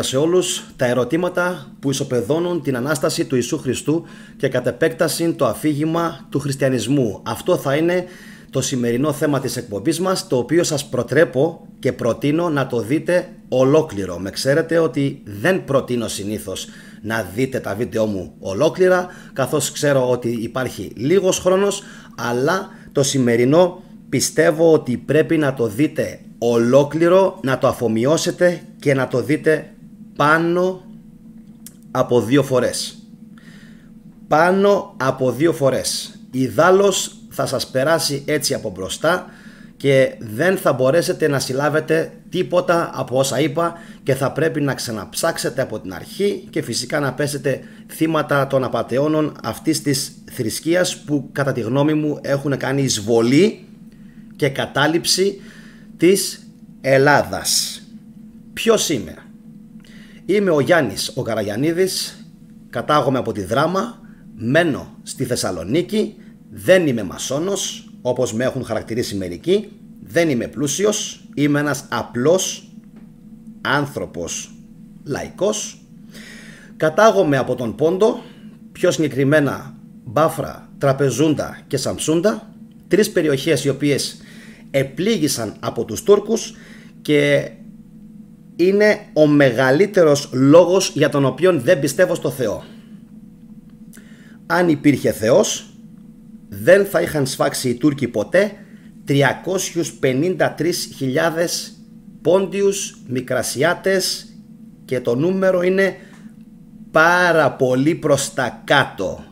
Σε όλους τα ερωτήματα που ισοπεδώνουν την Ανάσταση του Ιησού Χριστού και κατ' επέκταση το αφήγημα του χριστιανισμού. Αυτό θα είναι το σημερινό θέμα της εκπομπής μας, το οποίο σας προτρέπω και προτείνω να το δείτε ολόκληρο. Με ξέρετε ότι δεν προτείνω συνήθως να δείτε τα βίντεο μου ολόκληρα, καθώς ξέρω ότι υπάρχει λίγος χρόνος, αλλά το σημερινό πιστεύω ότι πρέπει να το δείτε ολόκληρο, να το αφομοιώσετε και να το δείτε πάνω από 2 φορές. Πάνω από 2 φορές. Ιδάλλως θα σας περάσει έτσι από μπροστά και δεν θα μπορέσετε να συλλάβετε τίποτα από όσα είπα και θα πρέπει να ξαναψάξετε από την αρχή και φυσικά να πέσετε θύματα των απατεώνων αυτής της θρησκείας που κατά τη γνώμη μου έχουν κάνει εισβολή και κατάληψη της Ελλάδας. Ποιος είμαι? Είμαι ο Γιάννης ο Καραγιαννίδης, κατάγομαι από τη Δράμα, μένω στη Θεσσαλονίκη, δεν είμαι μασόνος όπως με έχουν χαρακτηρίσει μερικοί, δεν είμαι πλούσιος, είμαι ένας απλός άνθρωπος λαϊκός, κατάγομαι από τον Πόντο, πιο συγκεκριμένα Μπάφρα, Τραπεζούντα και Σαμψούντα, 3 περιοχές οι οποίες επλήγησαν από τους Τούρκους και είναι ο μεγαλύτερος λόγος για τον οποίο δεν πιστεύω στο Θεό. Αν υπήρχε Θεός, δεν θα είχαν σφάξει οι Τούρκοι ποτέ 353.000 Πόντιους, Μικρασιάτες και το νούμερο είναι πάρα πολύ προς τα κάτω.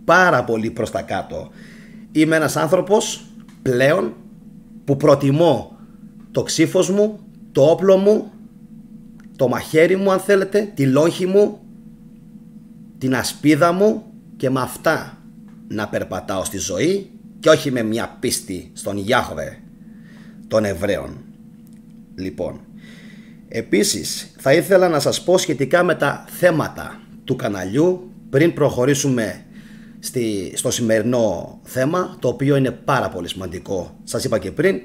Πάρα πολύ προς τα κάτω. Είμαι ένας άνθρωπος πλέον που προτιμώ το ξύφος μου, το όπλο μου, το μαχαίρι μου αν θέλετε, τη λόγχη μου, την ασπίδα μου και με αυτά να περπατάω στη ζωή και όχι με μια πίστη στον Γιάχβε των Εβραίων. Λοιπόν, επίσης θα ήθελα να σας πω σχετικά με τα θέματα του καναλιού πριν προχωρήσουμε στο σημερινό θέμα, το οποίο είναι πάρα πολύ σημαντικό. Σας είπα και πριν,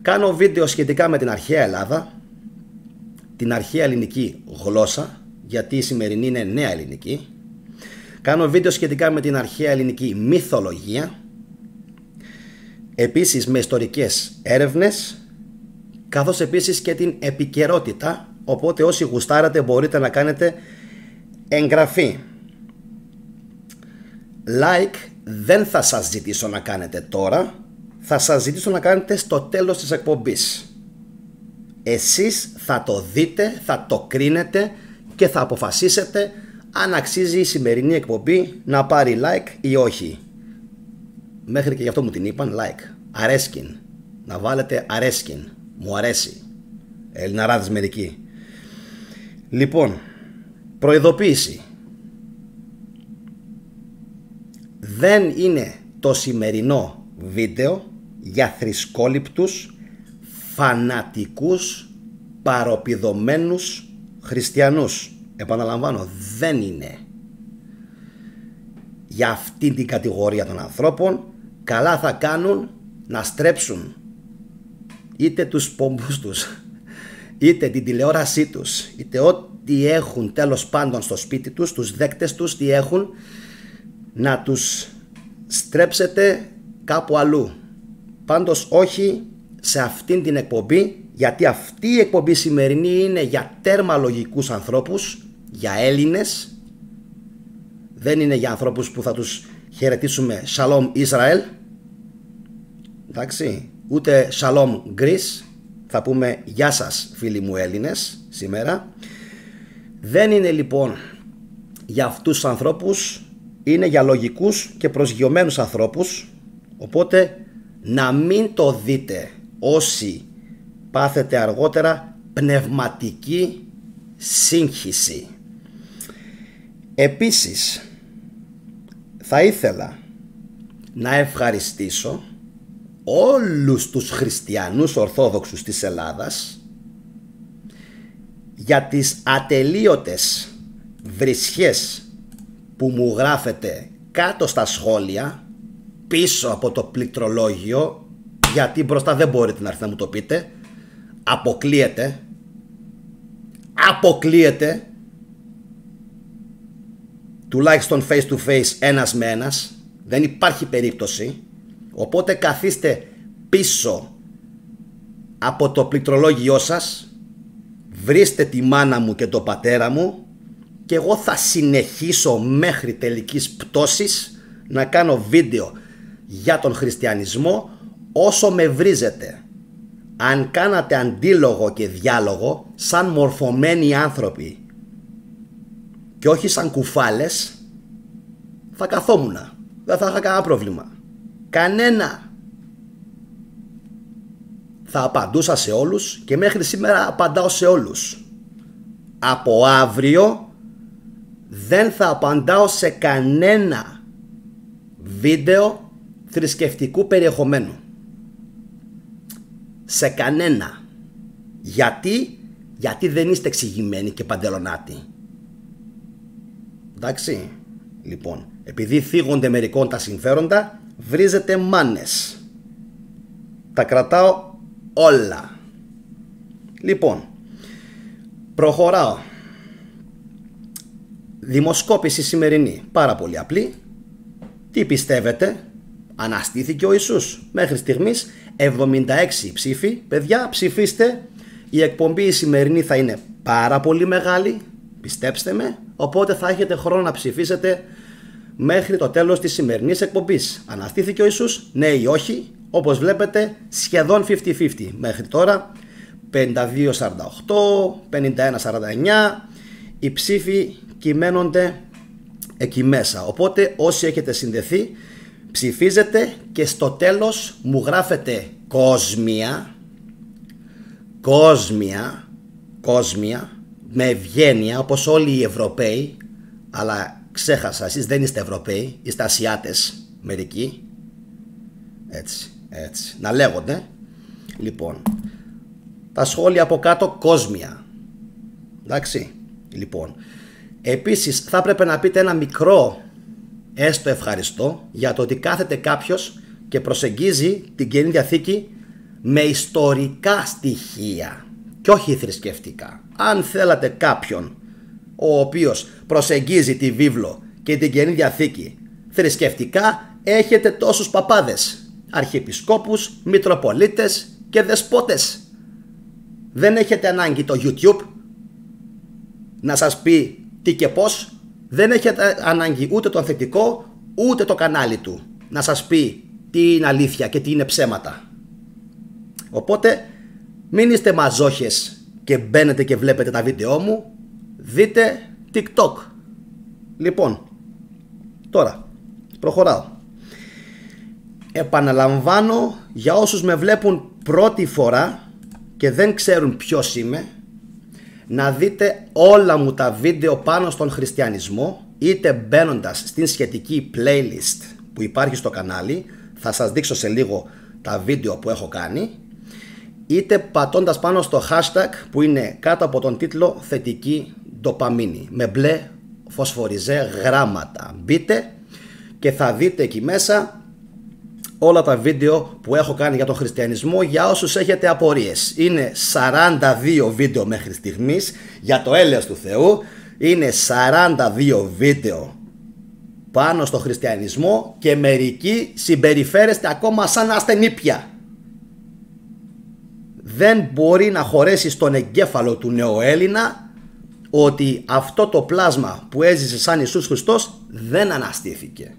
κάνω βίντεο σχετικά με την αρχαία Ελλάδα, την αρχαία ελληνική γλώσσα, γιατί η σημερινή είναι νέα ελληνική. Κάνω βίντεο σχετικά με την αρχαία ελληνική μυθολογία, επίσης με ιστορικές έρευνες, καθώς επίσης και την επικαιρότητα, οπότε όσοι γουστάρετε μπορείτε να κάνετε εγγραφή. Like δεν θα σας ζητήσω να κάνετε τώρα, θα σας ζητήσω να κάνετε στο τέλος της εκπομπής. Εσείς θα το δείτε, θα το κρίνετε και θα αποφασίσετε αν αξίζει η σημερινή εκπομπή να πάρει like ή όχι. Μέχρι και γι' αυτό μου την είπαν like. Αρέσκην. Να βάλετε αρέσκην. Μου αρέσει. Ελληναράδες μερικοί. Λοιπόν, προειδοποίηση. Δεν είναι το σημερινό βίντεο για θρησκόληπτους, φανατικούς, παροπηδωμένους χριστιανούς. Επαναλαμβάνω, δεν είναι για αυτή την κατηγορία των ανθρώπων. Καλά θα κάνουν να στρέψουν είτε τους πομπούς τους, είτε την τηλεόρασή τους, είτε ό,τι έχουν τέλος πάντων στο σπίτι τους, τους δέκτες τους, τι έχουν, να τους στρέψετε κάπου αλλού. Πάντως όχι σε αυτήν την εκπομπή, γιατί αυτή η εκπομπή σημερινή είναι για τέρμα λογικούς ανθρώπους, για Έλληνες. Δεν είναι για ανθρώπους που θα τους χαιρετήσουμε Shalom Ισραήλ, εντάξει, ούτε Shalom Greece, θα πούμε γεια σας φίλοι μου Έλληνες σήμερα. Δεν είναι λοιπόν για αυτούς τους ανθρώπους, είναι για λογικούς και προσγειωμένους ανθρώπους, οπότε να μην το δείτε όσοι πάθετε αργότερα πνευματική σύγχυση. Επίσης θα ήθελα να ευχαριστήσω όλους τους χριστιανούς ορθόδοξους της Ελλάδας για τις ατελείωτες βρισχές που μου γράφετε κάτω στα σχόλια, πίσω από το πληκτρολόγιο, γιατί μπροστά δεν μπορείτε να έρθετε να μου το πείτε, αποκλείεται αποκλείεται, τουλάχιστον face to face, ένας με ένας. Δεν υπάρχει περίπτωση. Οπότε καθίστε πίσω από το πληκτρολόγιό σας, βρίστε τη μάνα μου και τον πατέρα μου και εγώ θα συνεχίσω μέχρι τελικής πτώσης να κάνω βίντεο για τον χριστιανισμό όσο με βρίζετε. Αν κάνατε αντίλογο και διάλογο σαν μορφωμένοι άνθρωποι και όχι σαν κουφάλες, θα καθόμουνα. Δεν θα είχα κανένα πρόβλημα. Κανένα. Θα απαντούσα σε όλους και μέχρι σήμερα απαντάω σε όλους. Από αύριο δεν θα απαντάω σε κανένα βίντεο θρησκευτικού περιεχομένου. Σε κανένα. Γιατί δεν είστε εξηγημένοι και παντελονάτοι. Εντάξει. Λοιπόν, επειδή θίγονται μερικών τα συμφέροντα, βρίζετε μάνες. Τα κρατάω όλα. Λοιπόν, προχωράω. Δημοσκόπηση σημερινή. Πάρα πολύ απλή. Τι πιστεύετε? Αναστήθηκε ο Ιησούς? Μέχρι στιγμής 76 ψήφοι. Παιδιά, ψηφίστε. Η εκπομπή η σημερινή θα είναι πάρα πολύ μεγάλη, πιστέψτε με. Οπότε θα έχετε χρόνο να ψηφίσετε μέχρι το τέλος της σημερινής εκπομπής. Αναστήθηκε ο Ιησούς? Ναι ή όχι? Όπως βλέπετε σχεδόν 50-50 μέχρι τώρα. 52-48, 51-49. Οι ψήφοι κυμαίνονται εκεί μέσα. Οπότε όσοι έχετε συνδεθεί, ψηφίζετε και στο τέλος μου γράφετε κόσμια με ευγένεια, όπως όλοι οι Ευρωπαίοι. Αλλά ξέχασα, εσείς δεν είστε Ευρωπαίοι, είστε Ασιάτες μερικοί. Έτσι, να λέγονται. Λοιπόν, τα σχόλια από κάτω κόσμια. Εντάξει, λοιπόν. Επίσης θα έπρεπε να πείτε ένα μικρό έστω ευχαριστώ για το ότι κάθεται κάποιος και προσεγγίζει την Καινή Διαθήκη με ιστορικά στοιχεία και όχι θρησκευτικά. Αν θέλατε κάποιον ο οποίος προσεγγίζει τη βίβλο και την Καινή Διαθήκη θρησκευτικά, έχετε τόσους παπάδες, αρχιεπισκόπους, μητροπολίτες και δεσπότες. Δεν έχετε ανάγκη το YouTube να σας πει τι και πώς. Δεν έχετε ανάγκη ούτε το ανθεκτικό ούτε το κανάλι του να σας πει τι είναι αλήθεια και τι είναι ψέματα. Οπότε μην είστε μαζόχες και μπαίνετε και βλέπετε τα βίντεό μου. Δείτε TikTok. Λοιπόν, τώρα προχωράω. Επαναλαμβάνω για όσους με βλέπουν πρώτη φορά και δεν ξέρουν ποιος είμαι, να δείτε όλα μου τα βίντεο πάνω στον χριστιανισμό, είτε μπαίνοντας στην σχετική playlist που υπάρχει στο κανάλι, θα σας δείξω σε λίγο τα βίντεο που έχω κάνει, είτε πατώντας πάνω στο hashtag που είναι κάτω από τον τίτλο θετική ντοπαμίνη με μπλε φωσφοριζέ γράμματα. Μπείτε και θα δείτε εκεί μέσα όλα τα βίντεο που έχω κάνει για τον χριστιανισμό. Για όσους έχετε απορίες, είναι 42 βίντεο μέχρι στιγμής για το έλεος του Θεού. Είναι 42 βίντεο πάνω στο χριστιανισμό και μερικοί συμπεριφέρεστε ακόμα σαν ασθενήπια. Δεν μπορεί να χωρέσει στον εγκέφαλο του νεοέλληνα ότι αυτό το πλάσμα που έζησε σαν Ιησούς Χριστός δεν αναστήθηκε.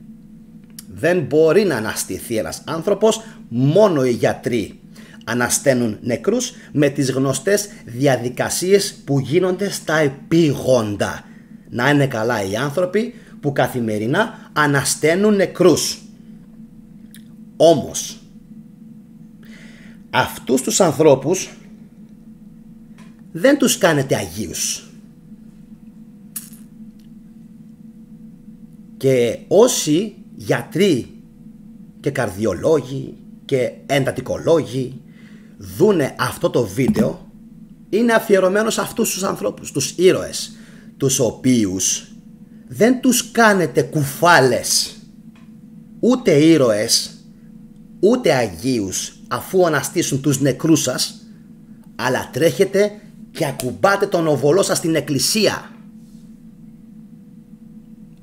Δεν μπορεί να αναστηθεί ένας άνθρωπος, μόνο οι γιατροί ανασταίνουν νεκρούς με τις γνωστές διαδικασίες που γίνονται στα επίγοντα. Να είναι καλά οι άνθρωποι που καθημερινά ανασταίνουν νεκρούς. Όμως αυτούς τους ανθρώπους δεν τους κάνετε αγίους. Και όσοι γιατροί και καρδιολόγοι και εντατικολόγοι δούνε αυτό το βίντεο, είναι αφιερωμένο σε αυτούς τους ανθρώπους, τους ήρωες, τους οποίους δεν τους κάνετε κουφάλες, ούτε ήρωες ούτε αγίους αφού αναστήσουν τους νεκρούς σας, αλλά τρέχετε και ακουμπάτε τον οβολό σας στην εκκλησία.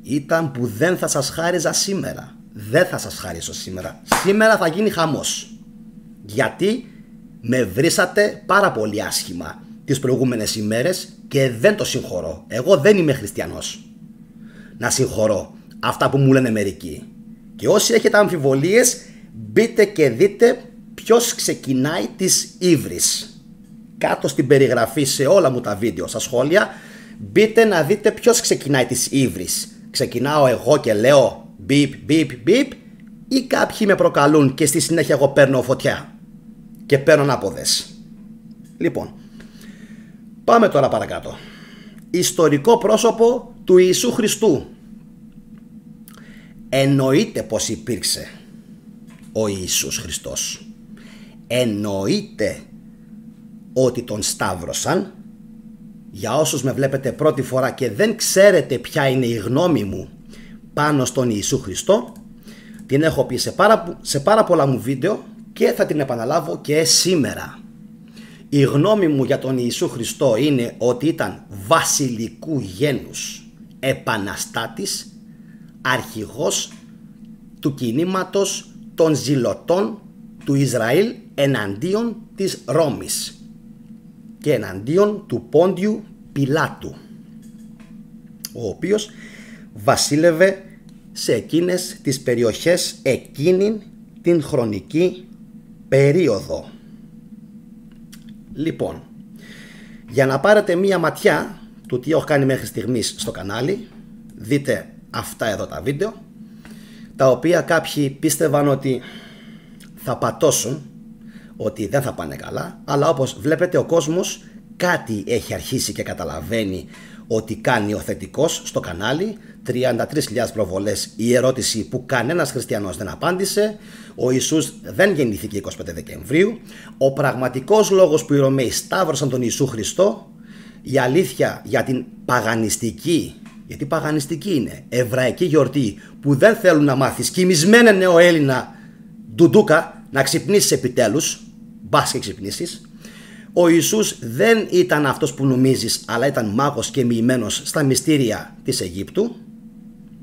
Ήταν που δεν θα σας χάριζα σήμερα. Δεν θα σας χάριζω σήμερα. Σήμερα θα γίνει χαμός. Γιατί με βρίσατε πάρα πολύ άσχημα τις προηγούμενες ημέρες και δεν το συγχωρώ. Εγώ δεν είμαι χριστιανός να συγχωρώ αυτά που μου λένε μερικοί. Και όσοι έχετε αμφιβολίες, μπείτε και δείτε ποιος ξεκινάει τις ύβρις. Κάτω στην περιγραφή σε όλα μου τα βίντεο, στα σχόλια, μπείτε να δείτε ποιος ξεκινάει τις ύβρις. Ξεκινάω εγώ και λέω μπιπ μπιπ μπιπ, ή κάποιοι με προκαλούν και στη συνέχεια εγώ παίρνω φωτιά και παίρνω ανάποδες. Λοιπόν, πάμε τώρα παρακάτω. Ιστορικό πρόσωπο του Ιησού Χριστού. Εννοείται πως υπήρξε ο Ιησούς Χριστός. Εννοείται ότι τον σταύρωσαν. Για όσους με βλέπετε πρώτη φορά και δεν ξέρετε ποια είναι η γνώμη μου πάνω στον Ιησού Χριστό, την έχω πει σε πάρα πολλά μου βίντεο και θα την επαναλάβω και σήμερα. Η γνώμη μου για τον Ιησού Χριστό είναι ότι ήταν βασιλικού γένους, επαναστάτης, αρχηγός του κινήματος των ζηλωτών του Ισραήλ εναντίον της Ρώμης και εναντίον του Πόντιου Πιλάτου, ο οποίος βασίλευε σε εκείνες τις περιοχές εκείνη την χρονική περίοδο. Λοιπόν, για να πάρετε μία ματιά του τι έχω κάνει μέχρι στιγμής στο κανάλι, δείτε αυτά εδώ τα βίντεο, τα οποία κάποιοι πίστευαν ότι θα πατώσουν, ότι δεν θα πάνε καλά, αλλά όπως βλέπετε ο κόσμος κάτι έχει αρχίσει και καταλαβαίνει ότι κάνει ο θετικός στο κανάλι. 33.000 προβολές, η ερώτηση που κανένας χριστιανός δεν απάντησε. Ο Ιησούς δεν γεννήθηκε 25 Δεκεμβρίου. Ο πραγματικός λόγος που οι Ρωμαίοι σταύρωσαν τον Ιησού Χριστό, η αλήθεια για την παγανιστική, γιατί παγανιστική είναι, εβραϊκή γιορτή που δεν θέλουν να μάθεις, κοιμισμένε νεοέλληνα ντουντούκα, να ξυπνήσεις επιτέλους, μπας και ξυπνήσεις. Ο Ιησούς δεν ήταν αυτός που νομίζεις, αλλά ήταν μάγος και μοιημένος στα μυστήρια της Αιγύπτου.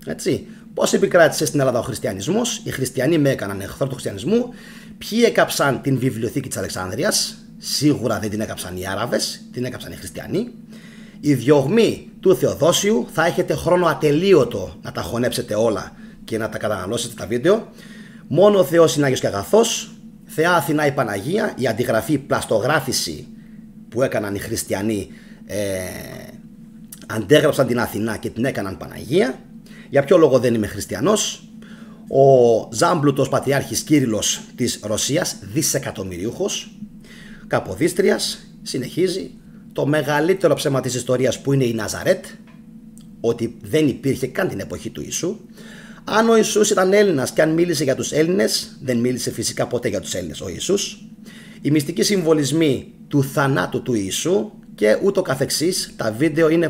Έτσι. Πώς επικράτησε στην Ελλάδα ο χριστιανισμός? Οι χριστιανοί με έκαναν εχθρό του χριστιανισμού. Ποιοι έκαψαν την βιβλιοθήκη της Αλεξάνδρειας? Σίγουρα δεν την έκαψαν οι Άραβες, την έκαψαν οι χριστιανοί. Η διωγμή του Θεοδόσιου, θα έχετε χρόνο ατελείωτο να τα χωνέψετε όλα και να τα καταναλώσετε τα βίντεο. Μόνο ο Θεός είναι Άγιος και αγαθός. Θεά Αθηνά η Παναγία, η αντιγραφή, πλαστογράφηση που έκαναν οι χριστιανοί, αντέγραψαν την Αθηνά και την έκαναν Παναγία. Για ποιο λόγο δεν είμαι χριστιανός? Ο Ζάμπλουτος Πατριάρχης Κύριλλος της Ρωσίας, δισεκατομμυριούχος, Καποδίστριας, συνεχίζει. Το μεγαλύτερο ψέμα της ιστορίας που είναι η Ναζαρέτ, ότι δεν υπήρχε καν την εποχή του Ιησού. Αν ο Ιησούς ήταν Έλληνας και αν μίλησε για τους Έλληνες, δεν μίλησε φυσικά ποτέ για τους Έλληνες ο Ιησούς. Οι μυστικοί συμβολισμοί του θανάτου του Ιησού και ούτω καθεξής. Τα βίντεο είναι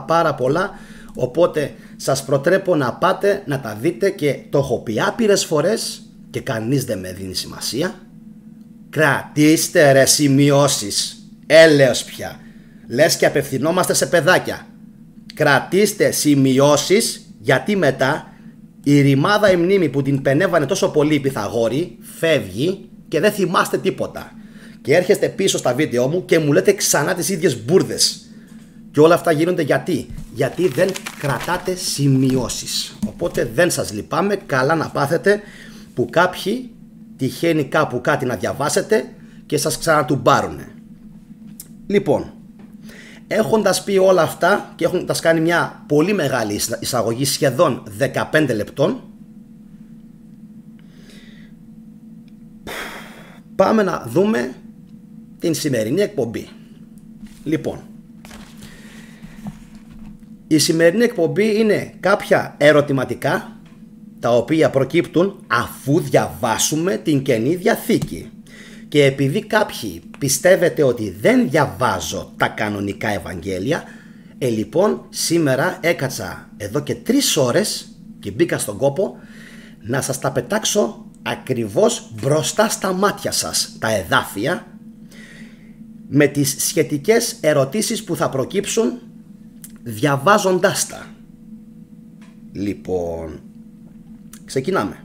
πάρα πολλά, οπότε σας προτρέπω να πάτε να τα δείτε και το έχω πει άπειρες φορές και κανείς δεν με δίνει σημασία. Κρατήστε ρε σημειώσεις, έλεος πια, λες και απευθυνόμαστε σε παιδάκια. Κρατήστε σημειώσεις, γιατί μετά η ρημάδα η μνήμη που την πενεύανε τόσο πολύ οι Πυθαγόροι φεύγει και δεν θυμάστε τίποτα. Και έρχεστε πίσω στα βίντεο μου και μου λέτε ξανά τις ίδιες μπουρδες. Και όλα αυτά γίνονται γιατί δεν κρατάτε σημειώσεις. Οπότε δεν σας λυπάμαι, καλά να πάθετε που κάποιοι τυχαίνει κάπου κάτι να διαβάσετε και σας ξανατουμπάρουνε. Λοιπόν, έχοντας πει όλα αυτά και έχοντας κάνει μια πολύ μεγάλη εισαγωγή σχεδόν 15 λεπτών, πάμε να δούμε την σημερινή εκπομπή. Λοιπόν, η σημερινή εκπομπή είναι κάποια ερωτηματικά τα οποία προκύπτουν αφού διαβάσουμε την Καινή Διαθήκη. Και επειδή κάποιοι πιστεύετε ότι δεν διαβάζω τα κανονικά Ευαγγέλια, λοιπόν σήμερα έκατσα εδώ και 3 ώρες και μπήκα στον κόπο να σας τα πετάξω ακριβώς μπροστά στα μάτια σας τα εδάφια με τις σχετικές ερωτήσεις που θα προκύψουν διαβάζοντάς τα. Λοιπόν, ξεκινάμε.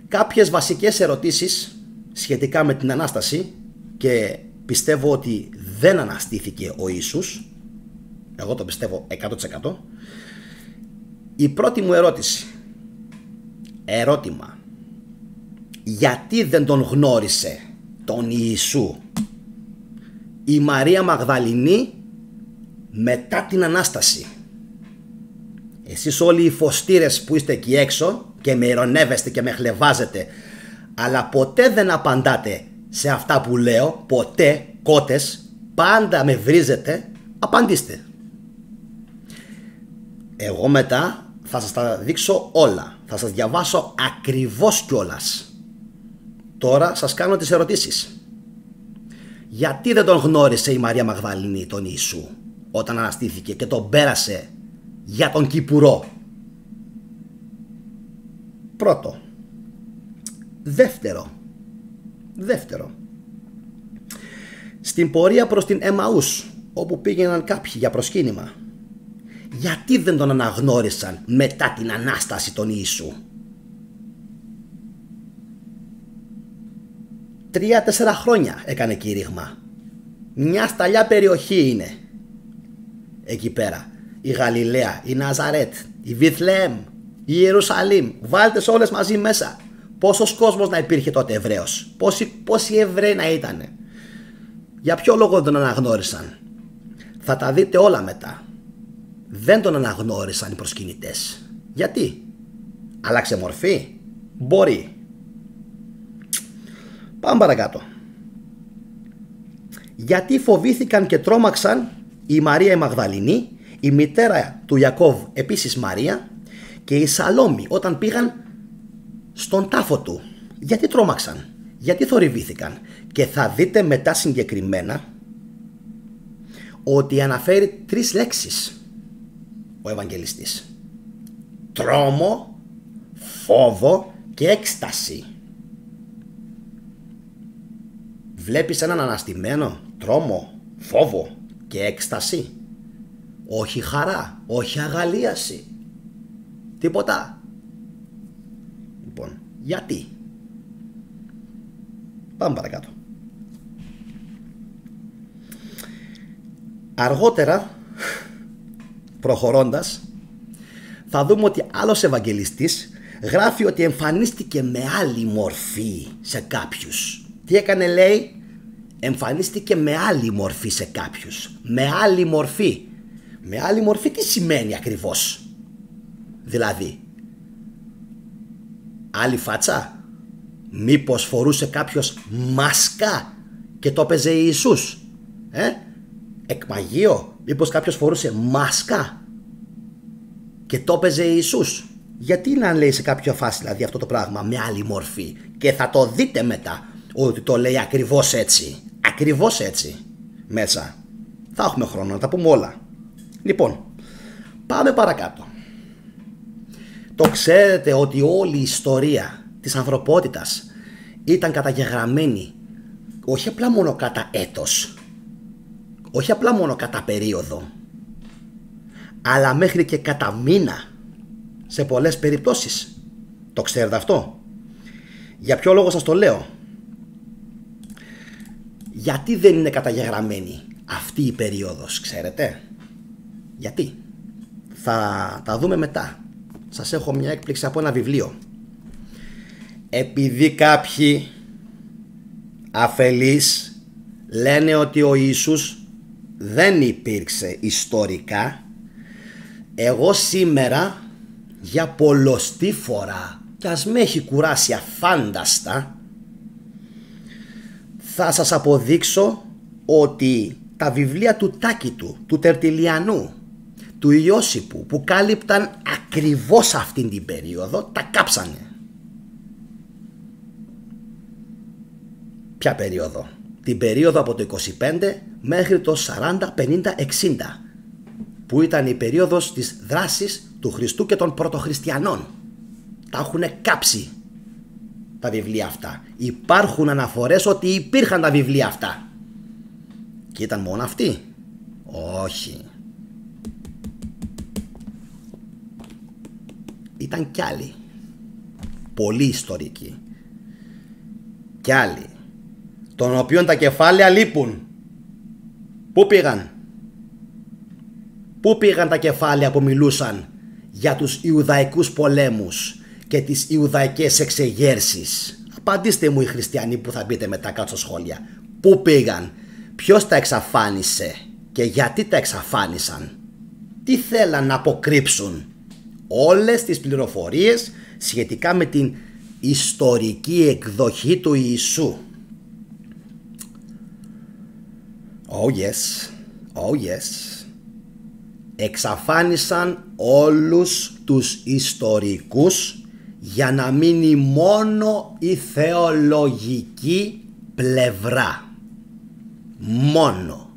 Κάποιες βασικές ερωτήσεις σχετικά με την Ανάσταση, και πιστεύω ότι δεν αναστήθηκε ο Ιησούς. Εγώ το πιστεύω 100%. Η πρώτη μου ερώτημα, γιατί δεν τον γνώρισε τον Ιησού η Μαρία Μαγδαληνή μετά την Ανάσταση? Εσείς όλοι οι φωστήρες που είστε εκεί έξω και με ειρωνεύεστε και με χλευάζετε, αλλά ποτέ δεν απαντάτε σε αυτά που λέω, ποτέ, κότες, πάντα με βρίζετε, απαντήστε. Εγώ μετά θα σας τα δείξω όλα, θα σας διαβάσω ακριβώς κιόλας. Τώρα σας κάνω τις ερωτήσεις. Γιατί δεν τον γνώρισε η Μαρία Μαγδαληνή τον Ιησού όταν αναστήθηκε και τον πέρασε για τον Κυπουρό? Πρώτο. Δεύτερο. Στην πορεία προς την Εμαούς, όπου πήγαιναν κάποιοι για προσκύνημα, γιατί δεν τον αναγνώρισαν μετά την Ανάσταση τον Ιησού? 3-4 χρόνια έκανε κήρυγμα. Μια σταλιά περιοχή είναι εκεί πέρα. Η Γαλιλαία, η Ναζαρέτ, η Βιθλεέμ, η Ιερουσαλήμ. Βάλτε σε όλες μαζί μέσα. Πόσος κόσμος να υπήρχε τότε Εβραίος? Πόσοι Εβραίοι να ήτανε? Για ποιο λόγο δεν τον αναγνώρισαν? Θα τα δείτε όλα μετά. Δεν τον αναγνώρισαν οι προσκυνητές. Γιατί? Άλλαξε μορφή? Μπορεί. Πάμε παρακάτω. Γιατί φοβήθηκαν και τρόμαξαν η Μαρία η Μαγδαληνή, η μητέρα του Ιακώβ επίσης Μαρία, και η Σαλόμη όταν πήγαν στον τάφο του? Γιατί τρόμαξαν? Γιατί θορυβήθηκαν? Και θα δείτε μετά συγκεκριμένα ότι αναφέρει 3 λέξεις ο Ευαγγελιστής: τρόμο, φόβο και έκσταση. Βλέπεις έναν αναστημένο? Τρόμο, φόβο και έκσταση. Όχι χαρά, όχι αγαλίαση, τίποτα. Λοιπόν, γιατί? Πάμε παρακάτω. Αργότερα, προχωρώντας, θα δούμε ότι άλλος Ευαγγελιστής γράφει ότι εμφανίστηκε με άλλη μορφή σε κάποιους. Τι έκανε, λέει? Εμφανίστηκε με άλλη μορφή σε κάποιους. Με άλλη μορφή. Με άλλη μορφή τι σημαίνει ακριβώς? Δηλαδή, άλλη φάτσα? Μήπως φορούσε κάποιος μάσκα και το έπαιζε Ιησούς? Εκμαγείο? Μήπως κάποιος φορούσε μάσκα και το έπαιζε Ιησούς? Γιατί να λέει σε κάποια φάση δηλαδή αυτό το πράγμα με άλλη μορφή? Και θα το δείτε μετά ότι το λέει ακριβώς έτσι. Ακριβώς έτσι μέσα. Θα έχουμε χρόνο να τα πούμε όλα. Λοιπόν, πάμε παρακάτω. Το ξέρετε ότι όλη η ιστορία της ανθρωπότητας ήταν καταγεγραμμένη όχι απλά μόνο κατά έτος, όχι απλά μόνο κατά περίοδο, αλλά μέχρι και κατά μήνα σε πολλές περιπτώσεις. Το ξέρετε αυτό? Για ποιο λόγο σας το λέω? Γιατί δεν είναι καταγεγραμμένη αυτή η περίοδος, ξέρετε? Γιατί? Θα τα δούμε μετά. Σας έχω μια έκπληξη από ένα βιβλίο. Επειδή κάποιοι αφελείς λένε ότι ο Ιησούς δεν υπήρξε ιστορικά, εγώ σήμερα για πολλοστή φορά, κι ας με έχει κουράσει αφάνταστα, θα σας αποδείξω ότι τα βιβλία του Τάκητου, του Τερτιλιανού, του Ιώσιππου, που κάλυπταν ακριβώς αυτήν την περίοδο, τα κάψανε. Ποια περίοδο? Την περίοδο από το 25 μέχρι το 40, 50, 60, που ήταν η περίοδος της δράσης του Χριστού και των πρωτοχριστιανών. Τα έχουν κάψει τα βιβλία αυτά. Υπάρχουν αναφορές ότι υπήρχαν τα βιβλία αυτά. Και ήταν μόνο αυτοί? Όχι. Ήταν κι άλλοι. Πολύ ιστορικοί. Κι άλλοι. Των οποίων τα κεφάλαια λείπουν. Πού πήγαν? Πού πήγαν τα κεφάλαια που μιλούσαν για τους Ιουδαϊκούς πολέμους και τις Ιουδαϊκές εξεγέρσεις? Απαντήστε μου οι χριστιανοί που θα μπείτε μετά κάτω στα σχόλια. Πού πήγαν? Ποιος τα εξαφάνισε και γιατί τα εξαφάνισαν? Τι θέλαν να αποκρύψουν? Όλες τις πληροφορίες σχετικά με την ιστορική εκδοχή του Ιησού. Oh yes, oh yes. Εξαφάνισαν όλους τους ιστορικούς για να μείνει μόνο η θεολογική πλευρά. Μόνο.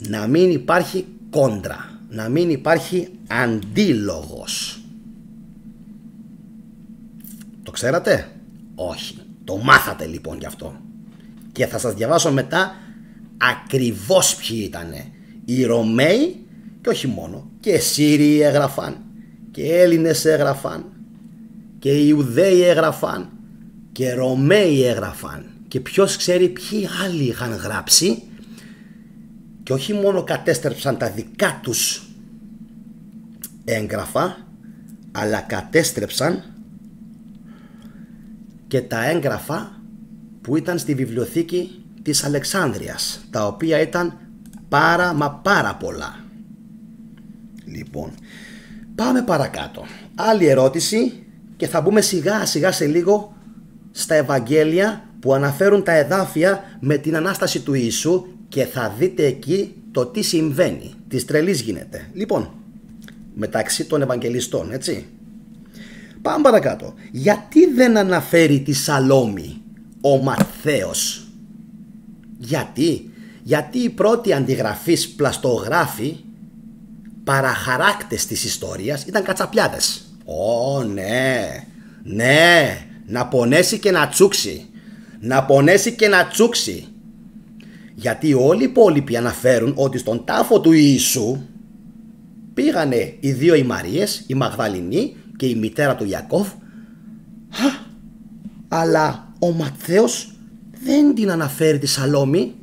Να μην υπάρχει κόντρα, να μην υπάρχει αντίλογος. Το ξέρατε? Όχι. Το μάθατε λοιπόν γι' αυτό. Και θα σας διαβάσω μετά ακριβώς ποιοι ήτανε. Οι Ρωμαίοι και όχι μόνο. Και Σύριοι έγραφαν και Έλληνες έγραφαν και Ιουδαίοι έγραφαν και Ρωμαίοι έγραφαν. Και ποιος ξέρει ποιοι άλλοι είχαν γράψει. Και όχι μόνο κατέστρεψαν τα δικά τους έγγραφα, αλλά κατέστρεψαν και τα έγγραφα που ήταν στη βιβλιοθήκη της Αλεξάνδρειας, τα οποία ήταν πάρα πολλά. Λοιπόν, πάμε παρακάτω. Άλλη ερώτηση και θα μπούμε σιγά σιγά σε λίγο στα Ευαγγέλια που αναφέρουν τα εδάφια με την Ανάσταση του Ιησού και θα δείτε εκεί το τι συμβαίνει. Της τρελής γίνεται. Λοιπόν, μεταξύ των Ευαγγελιστών, έτσι. Πάμε παρακάτω. Γιατί δεν αναφέρει τη Σαλόμη ο Ματθαίος? Γιατί οι πρώτοι αντιγραφείς πλαστογράφοι, παραχαράκτες της ιστορίας, ήταν κατσαπιάδες. Ναι, να πονέσει και να τσούξει. Να πονέσει και να τσούξει. Γιατί όλοι οι υπόλοιποι αναφέρουν ότι στον τάφο του Ιησού πήγανε οι δύο οι Μαρίες, η Μαγδαληνή και η μητέρα του Ιακώβ. Αλλά ο Ματθαίος δεν την αναφέρει τη Σαλόμη.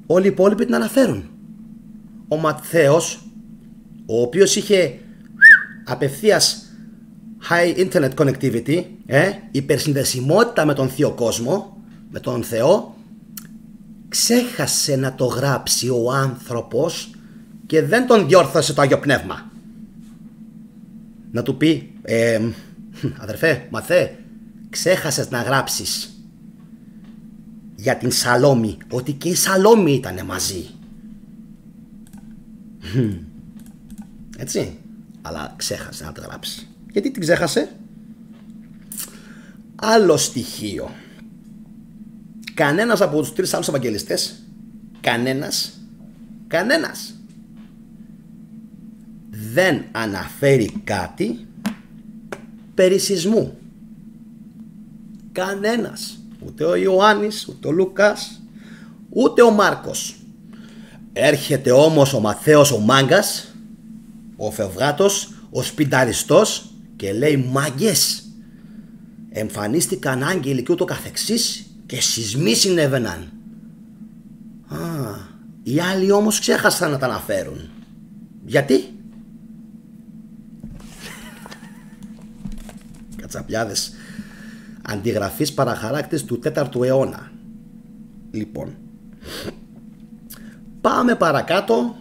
Όλοι οι υπόλοιποι την αναφέρουν. Ο Ματθαίος, ο οποίος είχε απευθείας high internet connectivity, υπερσυνδεσιμότητα με τον θείο κόσμο, με τον Θεό, ξέχασε να το γράψει ο άνθρωπος και δεν τον διόρθωσε το Άγιο Πνεύμα. Να του πει αδερφέ, Μαθέ, ξέχασες να γράψεις για την Σαλόμη, ότι και η Σαλόμη ήτανε μαζί. Έτσι. Αλλά ξέχασε να το γράψει. Γιατί την ξέχασε? Άλλο στοιχείο. Κανένας από τους τρεις άλλους Ευαγγελιστές, κανένας δεν αναφέρει κάτι περί σεισμού. Κανένας. Ούτε ο Ιωάννης, ούτε ο Λουκάς, ούτε ο Μάρκος. Έρχεται όμως ο Ματθαίος ο μάγκας, ο φευγάτος, ο σπινταριστός και λέει μάγκες, εμφανίστηκαν άγγελοι και ούτω καθεξής και σεισμοί συνέβαιναν. Οι άλλοι όμως ξέχασαν να τα αναφέρουν. Γιατί? Κατσαπιάδες. Αντιγραφής παραχαράκτης του 4ου αιώνα. Λοιπόν, πάμε παρακάτω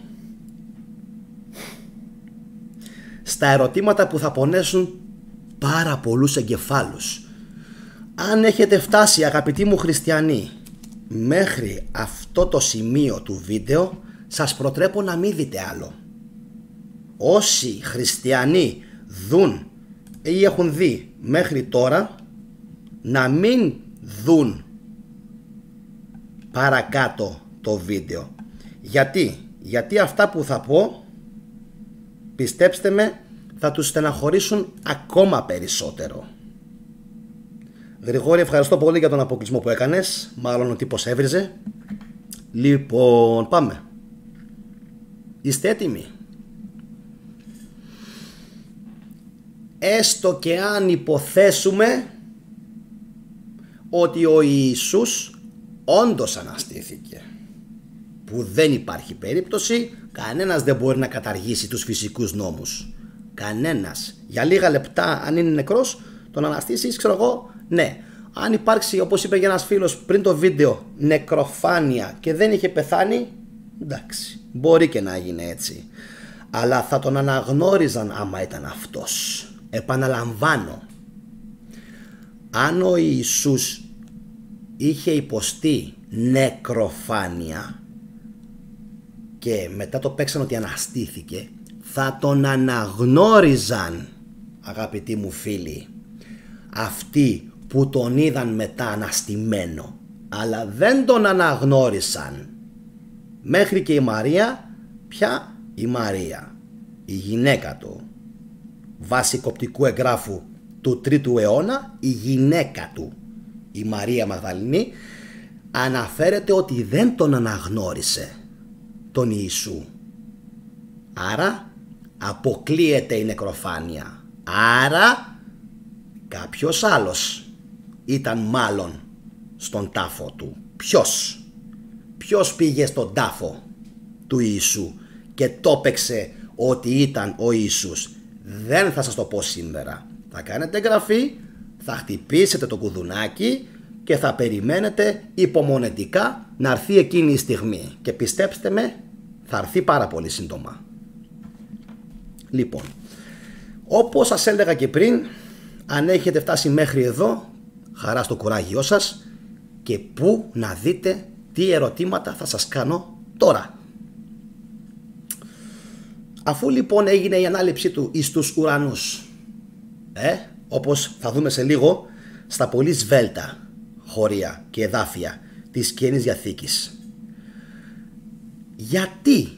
στα ερωτήματα που θα πονέσουν πάρα πολλούς εγκεφάλους. Αν έχετε φτάσει, αγαπητοί μου χριστιανοί, μέχρι αυτό το σημείο του βίντεο, σας προτρέπω να μην δείτε άλλο. Όσοι χριστιανοί δουν ή έχουν δει μέχρι τώρα, να μην δουν παρακάτω το βίντεο. Γιατί αυτά που θα πω, πιστέψτε με, θα τους στεναχωρήσουν ακόμα περισσότερο. Γρηγόρη, ευχαριστώ πολύ για τον αποκλεισμό που έκανες. Μάλλον ο τύπος έβριζε. Λοιπόν, πάμε. Είστε έτοιμοι? Έστω και αν υποθέσουμε ότι ο Ιησούς όντως αναστήθηκε, που δεν υπάρχει περίπτωση, κανένας δεν μπορεί να καταργήσει τους φυσικούς νόμους. Κανένας. Για λίγα λεπτά, αν είναι νεκρός, τον αναστήσεις, ξέρω εγώ, ναι. Αν υπάρξει, όπως είπε και ένας φίλος πριν το βίντεο, νεκροφάνεια και δεν είχε πεθάνει, εντάξει, μπορεί και να γίνει έτσι. Αλλά θα τον αναγνώριζαν άμα ήταν αυτός. Επαναλαμβάνω, αν ο Ιησούς είχε υποστεί νεκροφάνεια και μετά το παίξαν ότι αναστήθηκε, θα τον αναγνώριζαν, αγαπητοί μου φίλοι, αυτοί που τον είδαν μετά αναστημένο, αλλά δεν τον αναγνώρισαν. Μέχρι και η Μαρία, ποια? Η Μαρία, η γυναίκα του, βάσει κοπτικού εγγράφου του 3ου αιώνα, η γυναίκα του, η Μαρία Μαγδαληνή, αναφέρεται ότι δεν τον αναγνώρισε τον Ιησού. Άρα αποκλείεται η νεκροφάνεια. Άρα κάποιος άλλος ήταν μάλλον στον τάφο του. Ποιος πήγε στον τάφο του Ιησού και το έπαιξε ότι ήταν ο Ιησούς? Δεν θα σας το πω σήμερα. Θα κάνετε εγγραφή, θα χτυπήσετε το κουδουνάκι και θα περιμένετε υπομονετικά να έρθει εκείνη η στιγμή. Και πιστέψτε με, θα έρθει πάρα πολύ σύντομα. Λοιπόν, όπως σας έλεγα και πριν, αν έχετε φτάσει μέχρι εδώ, χαρά στο κουράγιό σας, και πού να δείτε τι ερωτήματα θα σας κάνω τώρα. Αφού λοιπόν έγινε η ανάληψή του εις τους ουρανούς, όπως θα δούμε σε λίγο στα πολύ σβέλτα χωρία και εδάφια της Καινής Διαθήκης, γιατί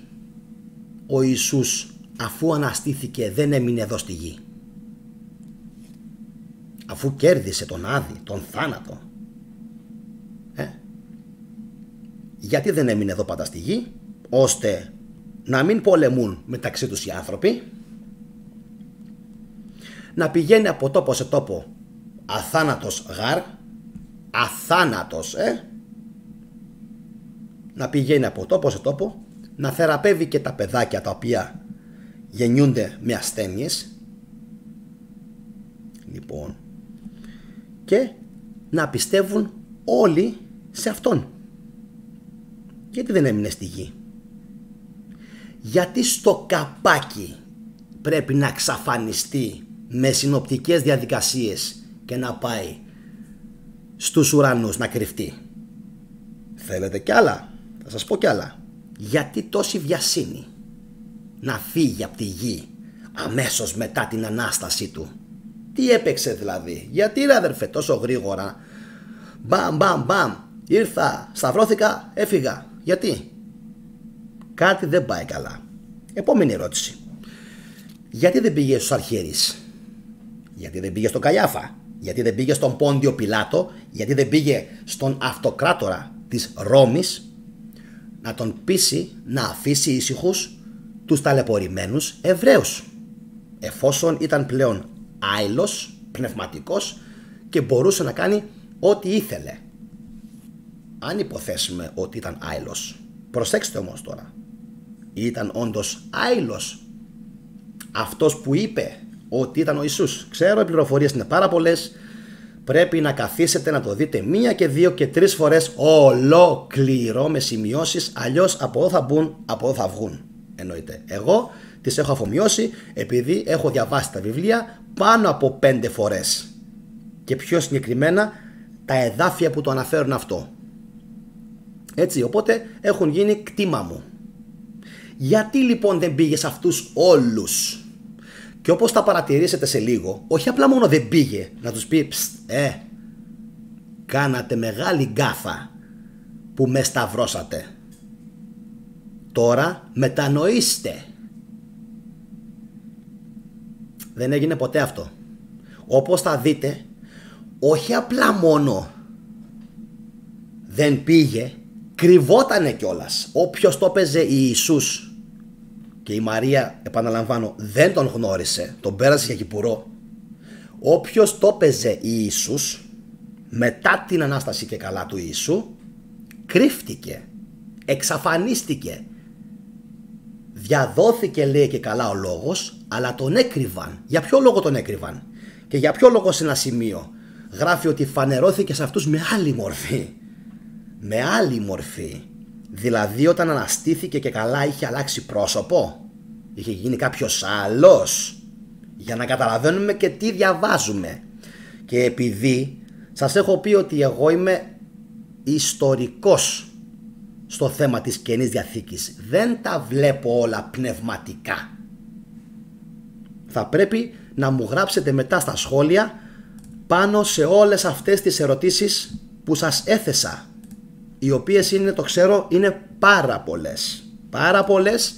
ο Ιησούς, αφού αναστήθηκε, δεν έμεινε εδώ στη γη? Αφού κέρδισε τον Άδη, τον θάνατο, γιατί δεν έμεινε εδώ πάντα στη γη, ώστε να μην πολεμούν μεταξύ τους οι άνθρωποι, να πηγαίνει από τόπο σε τόπο αθάνατος γάρ, αθάνατος, να πηγαίνει από τόπο σε τόπο, να θεραπεύει και τα παιδάκια τα οποία γεννιούνται με ασθένειες, λοιπόν, και να πιστεύουν όλοι σε Αυτόν. Γιατί δεν έμεινε στη γη? Γιατί στο καπάκι πρέπει να εξαφανιστεί με συνοπτικές διαδικασίες και να πάει στους ουρανούς να κρυφτεί? Θέλετε κι άλλα? Θα σας πω κι άλλα. Γιατί τόση βιασύνη να φύγει από τη γη αμέσως μετά την Ανάστασή του? Τι έπαιξε δηλαδή? Γιατί ρε αδερφέ τόσο γρήγορα? Μπαμ μπαμ μπαμ, ήρθα, σταυρώθηκα, έφυγα. Γιατί? Κάτι δεν πάει καλά. Επόμενη ερώτηση. Γιατί δεν πήγε στους αρχιερείς? Γιατί δεν πήγε στον Καϊάφα? Γιατί δεν πήγε στον Πόντιο Πιλάτο? Γιατί δεν πήγε στον αυτοκράτορα της Ρώμης να τον πείσει να αφήσει ήσυχους τους ταλαιπωρημένους Εβραίους, εφόσον ήταν πλέον άειλος, πνευματικός και μπορούσε να κάνει ό,τι ήθελε? Αν υποθέσουμε ότι ήταν άειλος, προσέξτε όμως τώρα, ήταν όντως άειλος αυτός που είπε ότι ήταν ο Ιησούς? Ξέρω, οι πληροφορίες είναι πάρα πολλές, πρέπει να καθίσετε να το δείτε 1 και 2 και 3 φορές ολόκληρο με σημειώσεις, αλλιώς από εδώ θα μπουν, από εδώ θα βγουν. Εννοείται. Εγώ τις έχω αφομοιώσει επειδή έχω διαβάσει τα βιβλία πάνω από 5 φορές και πιο συγκεκριμένα τα εδάφια που το αναφέρουν αυτό. Έτσι, οπότε έχουν γίνει κτήμα μου. Γιατί λοιπόν δεν πήγε σε αυτούς όλους? Και όπως θα παρατηρήσετε σε λίγο, όχι απλά μόνο δεν πήγε να τους πει κάνατε μεγάλη γκάφα που με σταυρώσατε, τώρα μετανοήστε. Δεν έγινε ποτέ αυτό. Όπως θα δείτε, όχι απλά μόνο δεν πήγε, κρυβότανε κιόλας. Όποιος το έπαιζε Ιησούς, και η Μαρία, επαναλαμβάνω, δεν τον γνώρισε, τον πέρασε για κυπουρό. Όποιος το έπαιζε Ιησούς μετά την Ανάσταση και καλά του Ιησού, κρύφτηκε, εξαφανίστηκε. Διαδόθηκε, λέει, και καλά ο λόγος, αλλά τον έκρυβαν. Για ποιο λόγο τον έκρυβαν? Και για ποιο λόγο? Σε ένα σημείο γράφει ότι φανερώθηκε σε αυτούς με άλλη μορφή. Με άλλη μορφή. Δηλαδή όταν αναστήθηκε και καλά είχε αλλάξει πρόσωπο, είχε γίνει κάποιος άλλος. Για να καταλαβαίνουμε και τι διαβάζουμε. Και επειδή σας έχω πει ότι εγώ είμαι ιστορικός στο θέμα της Καινής Διαθήκης, δεν τα βλέπω όλα πνευματικά. Θα πρέπει να μου γράψετε μετά στα σχόλια πάνω σε όλες αυτές τις ερωτήσεις που σας έθεσα, οι οποίες είναι, το ξέρω, είναι πάρα πολλές. Πάρα πολλές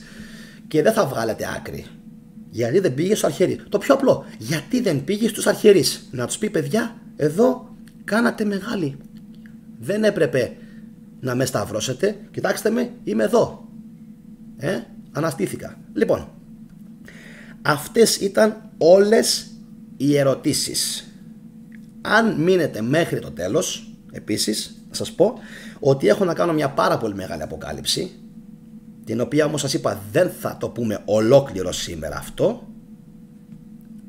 και δεν θα βγάλετε άκρη. Γιατί δεν πήγε στο αρχιερεί? Το πιο απλό, γιατί δεν πήγε στους αρχιερείς? Να τους πει, παιδιά, εδώ κάνατε μεγάλη. Δεν έπρεπε να με σταυρώσετε. Κοιτάξτε με, είμαι εδώ. Αναστήθηκα. Λοιπόν, αυτές ήταν όλες οι ερωτήσεις. Αν μείνετε μέχρι το τέλος, επίσης, να σας πω ότι έχω να κάνω μια πάρα πολύ μεγάλη αποκάλυψη, την οποία όμως σας είπα δεν θα το πούμε ολόκληρο σήμερα αυτό.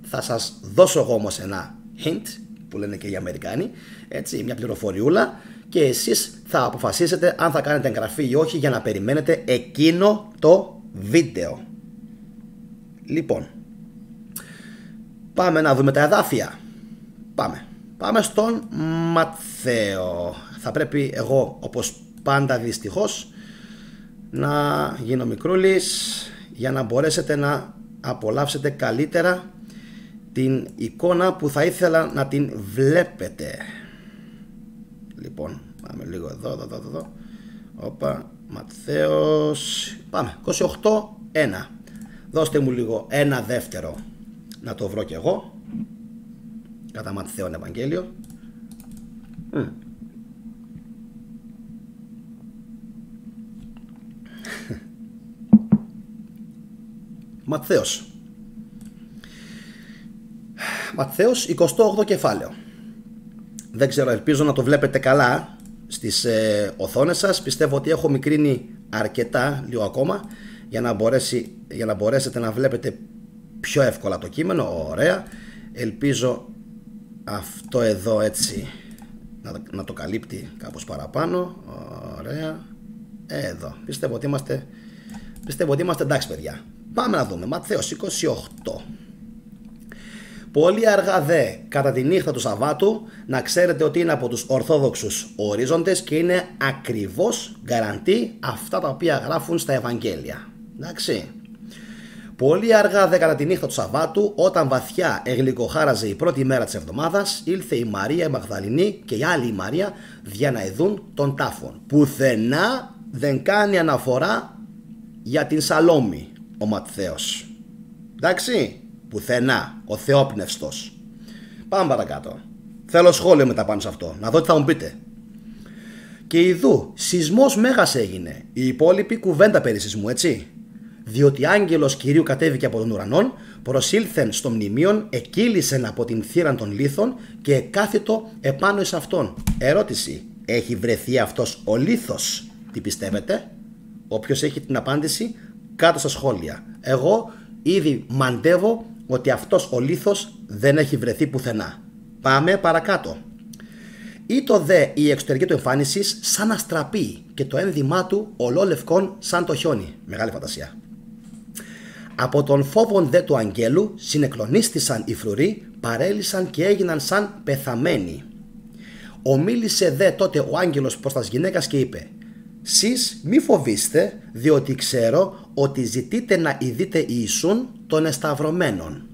Θα σας δώσω εγώ όμως ένα hint, που λένε και οι Αμερικάνοι, έτσι, μια πληροφοριούλα, και εσείς θα αποφασίσετε αν θα κάνετε εγγραφή ή όχι για να περιμένετε εκείνο το βίντεο. Λοιπόν, πάμε να δούμε τα εδάφια. Πάμε στον Ματθαίο. Θα πρέπει εγώ, όπως πάντα δυστυχώς, να γίνω μικρούλης για να μπορέσετε να απολαύσετε καλύτερα την εικόνα που θα ήθελα να την βλέπετε. Λοιπόν, πάμε λίγο εδώ. Όπα, Ματθαίος. Πάμε, 28:1. Δώστε μου λίγο ένα δεύτερο να το βρω κι εγώ. Κατά Ματθαίον Ευαγγέλιο. Ματθαίος 28 κεφάλαιο. Δεν ξέρω, ελπίζω να το βλέπετε καλά στις οθόνες σας. Πιστεύω ότι έχω μικρύνει αρκετά, λίγο ακόμα, για να μπορέσετε να βλέπετε πιο εύκολα το κείμενο. Ωραία. Ελπίζω αυτό εδώ έτσι να το καλύπτει κάπως παραπάνω. Ωραία. Εδώ. Πιστεύω ότι είμαστε εντάξει, παιδιά. Πάμε να δούμε. Ματθαίος 28. Πολύ αργά δε, κατά τη νύχτα του Σαββάτου, να ξέρετε ότι είναι από τους Ορθόδοξους ορίζοντες και είναι ακριβώς γκαραντί αυτά τα οποία γράφουν στα Ευαγγέλια. Εντάξει. Πολύ αργά δε, κατά τη νύχτα του Σαββάτου, όταν βαθιά εγλυκοχάραζε η πρώτη μέρα της εβδομάδας, ήλθε η Μαρία η Μαγδαληνή και η άλλη η Μαρία για να ειδούν τον τάφον. Πουθενά δεν κάνει αναφορά για την Σαλόμη ο Ματθαίος. Εντάξει. Πουθενά, ο Θεόπνευστος. Πάμε παρακάτω. Θέλω σχόλιο μετά πάνω σε αυτό, να δω τι θα μου πείτε. Και ιδού, σεισμός μέγας έγινε. Η υπόλοιπη κουβέντα περί σεισμού, έτσι. Διότι άγγελος Κυρίου κατέβηκε από τον ουρανόν, προσήλθεν στο μνημείον, εκύλισεν από την θύραν των λίθων και εκάθιτο επάνω εις αυτόν. Ερώτηση, έχει βρεθεί αυτός ο λίθος? Τι πιστεύετε? Όποιος έχει την απάντηση, κάτω στα σχόλια. Εγώ ήδη μαντεύω ότι αυτός ο λίθος δεν έχει βρεθεί πουθενά. Πάμε παρακάτω. Ήτο δε η εξωτερική του εμφάνιση σαν αστραπή και το ένδυμά του ολόλευκόν σαν το χιόνι. Μεγάλη φαντασία. Από τον φόβον δε του αγγέλου συνεκλονίστησαν οι φρουροί, παρέλυσαν και έγιναν σαν πεθαμένοι. Ομίλησε δε τότε ο άγγελος προς τας γυναίκας και είπε: «Σεις μη φοβήστε, διότι ξέρω ότι ζητείτε να ειδείτε Ιησούν των εσταυρωμένων.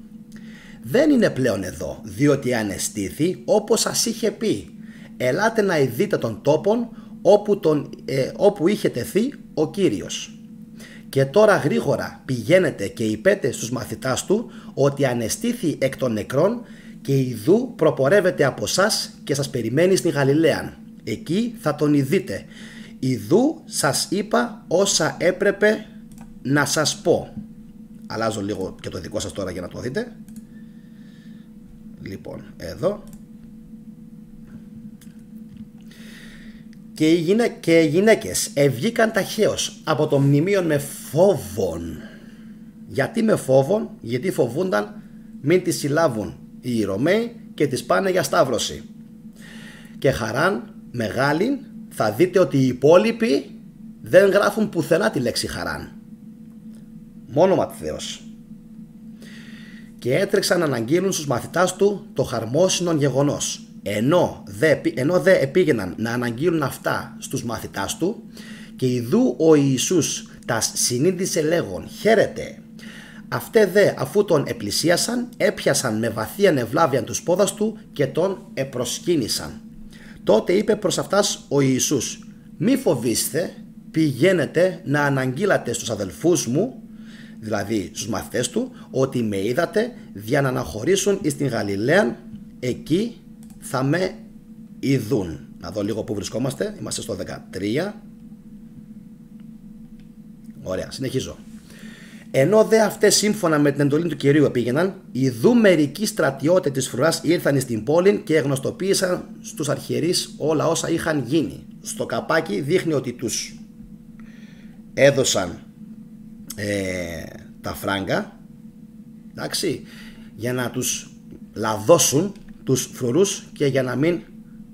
Δεν είναι πλέον εδώ, διότι ανεστήθη όπως σας είχε πει. Ελάτε να ειδείτε τον τόπον όπου είχε τεθεί ο Κύριος. Και τώρα γρήγορα πηγαίνετε και είπετε στους μαθητάς του ότι ανεστήθη εκ των νεκρών και ιδού προπορεύεται από σας και σας περιμένει στην Γαλιλαία. Εκεί θα τον ειδείτε. Ιδού σας είπα όσα έπρεπε να σας πω. Αλλάζω λίγο και το δικό σας τώρα για να το δείτε. Λοιπόν, εδώ. Και οι γυναίκες ευγήκαν ταχαίως από το μνημείο με φόβον. Γιατί με φόβον? Γιατί φοβούνταν μην τις συλλάβουν οι Ρωμαίοι και τις πάνε για σταύρωση. Και χαράν μεγάλη, θα δείτε ότι οι υπόλοιποι δεν γράφουν πουθενά τη λέξη χαράν. Μόνο Ματθαίος. Και έτρεξαν να αναγγείλουν στους μαθητάς του το χαρμόσυνον γεγονός. Ενώ δε επήγαιναν να αναγγείλουν αυτά στους μαθητάς του, και ιδού ο Ιησούς τας συνήντησε λέγον «Χαίρετε». Αυτέ δε αφού τον επλησίασαν, έπιασαν με βαθία ευλάβεια τους πόδας του και τον επροσκύνησαν. Τότε είπε προς αυτάς ο Ιησούς «Μη φοβήστε, πηγαίνετε να αναγγείλατε στους αδελφούς μου», δηλαδή στους μαθητές του, «ότι με είδατε, για να αναχωρήσουν εις την Γαλιλαία, εκεί θα με ειδούν». Να δω λίγο που βρισκόμαστε, είμαστε στο 13. Ωραία, συνεχίζω. Ενώ δε αυτές σύμφωνα με την εντολή του Κυρίου πήγαιναν, ιδού μερικοί στρατιώτες της φρουράς ήρθαν στην πόλη και γνωστοποίησαν στους αρχιερείς όλα όσα είχαν γίνει. Στο καπάκι δείχνει ότι τους έδωσαν τα φράγκα, εντάξει, για να τους λαδώσουν τους φρουρούς και για να μην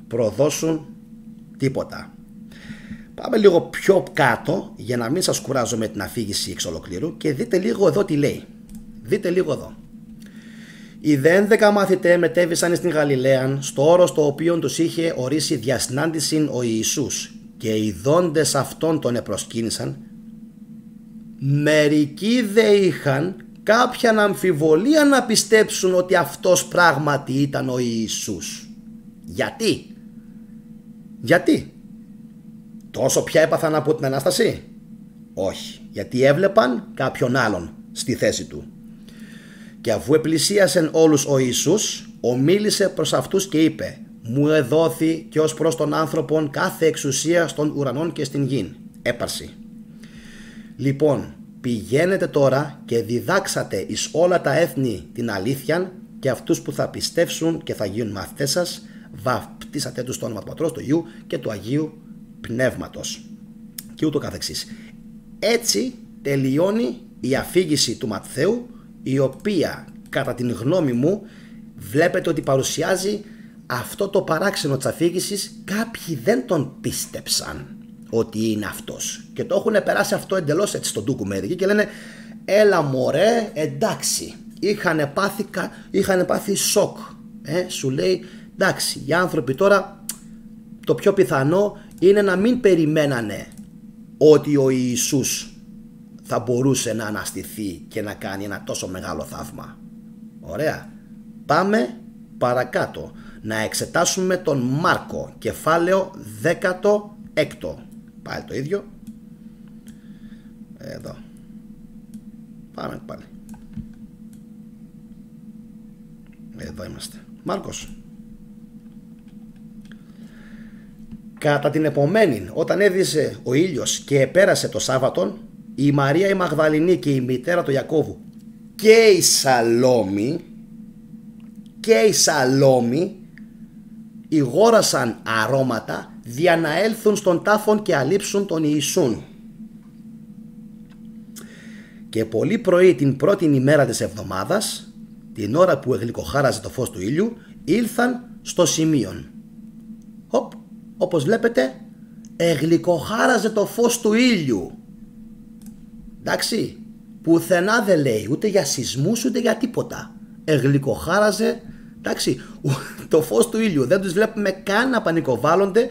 προδώσουν τίποτα. Πάμε λίγο πιο κάτω για να μην σας κουράζω με την αφήγηση εξ ολοκλήρου και δείτε λίγο εδώ τι λέει. Δείτε λίγο εδώ. Οι δε 11 μαθητές μετέβησαν στην Γαλιλαία, στο όρος το οποίο τους είχε ορίσει διασυνάντηση ο Ιησούς, και οι δόντες αυτών τον επροσκύνησαν. Μερικοί δε είχαν κάποια αμφιβολία να πιστέψουν ότι αυτός πράγματι ήταν ο Ιησούς. Γιατί? Τόσο πια έπαθαν από την Ανάσταση? Όχι, γιατί έβλεπαν κάποιον άλλον στη θέση του. Και αφού επλησίασεν όλους ο Ιησούς, ομίλησε προς αυτούς και είπε «Μου εδόθη και ως προς τον άνθρωπον κάθε εξουσία στον ουρανόν και στην γην». Έπαρση. Λοιπόν, πηγαίνετε τώρα και διδάξατε εις όλα τα έθνη την αλήθεια, και αυτούς που θα πιστεύσουν και θα γίνουν μαθητές σας, βαπτίσατε τους στο όνομα του Πατρός, του Υιού και του Αγίου Πνεύματος, και ούτω καθεξής. Έτσι τελειώνει η αφήγηση του Ματθαίου, η οποία κατά την γνώμη μου βλέπετε ότι παρουσιάζει αυτό το παράξενο της αφήγησης. Κάποιοι δεν τον πίστεψαν ότι είναι αυτός και το έχουν περάσει αυτό εντελώς έτσι στον ντούκου μερικοί και λένε έλα μωρέ, εντάξει, είχαν πάθει σοκ, σου λέει εντάξει, οι άνθρωποι τώρα το πιο πιθανό είναι να μην περιμένανε ότι ο Ιησούς θα μπορούσε να αναστηθεί και να κάνει ένα τόσο μεγάλο θαύμα. Ωραία. Πάμε παρακάτω να εξετάσουμε τον Μάρκο, κεφάλαιο 16. Πάλι το ίδιο. Εδώ. Πάμε πάλι. Εδώ είμαστε. Μάρκος. Κατά την επομένη, όταν έδισε ο ήλιος και επέρασε το Σάββατον, η Μαρία η Μαγδαληνή και η μητέρα του Ιακώβου και η Σαλόμη ηγόρασαν αρώματα δια να έλθουν στον τάφον και αλείψουν τον Ιησούν. Και πολύ πρωί την πρώτη ημέρα της εβδομάδας, την ώρα που εγλυκοχάραζε το φως του ήλιου, ήλθαν στο σημείον. Όπως βλέπετε, εγλυκοχάραζε το φως του ήλιου. Εντάξει, πουθενά δεν λέει ούτε για σεισμούς ούτε για τίποτα. Εγλυκοχάραζε, εντάξει, το φως του ήλιου. Δεν τους βλέπουμε καν να πανικοβάλλονται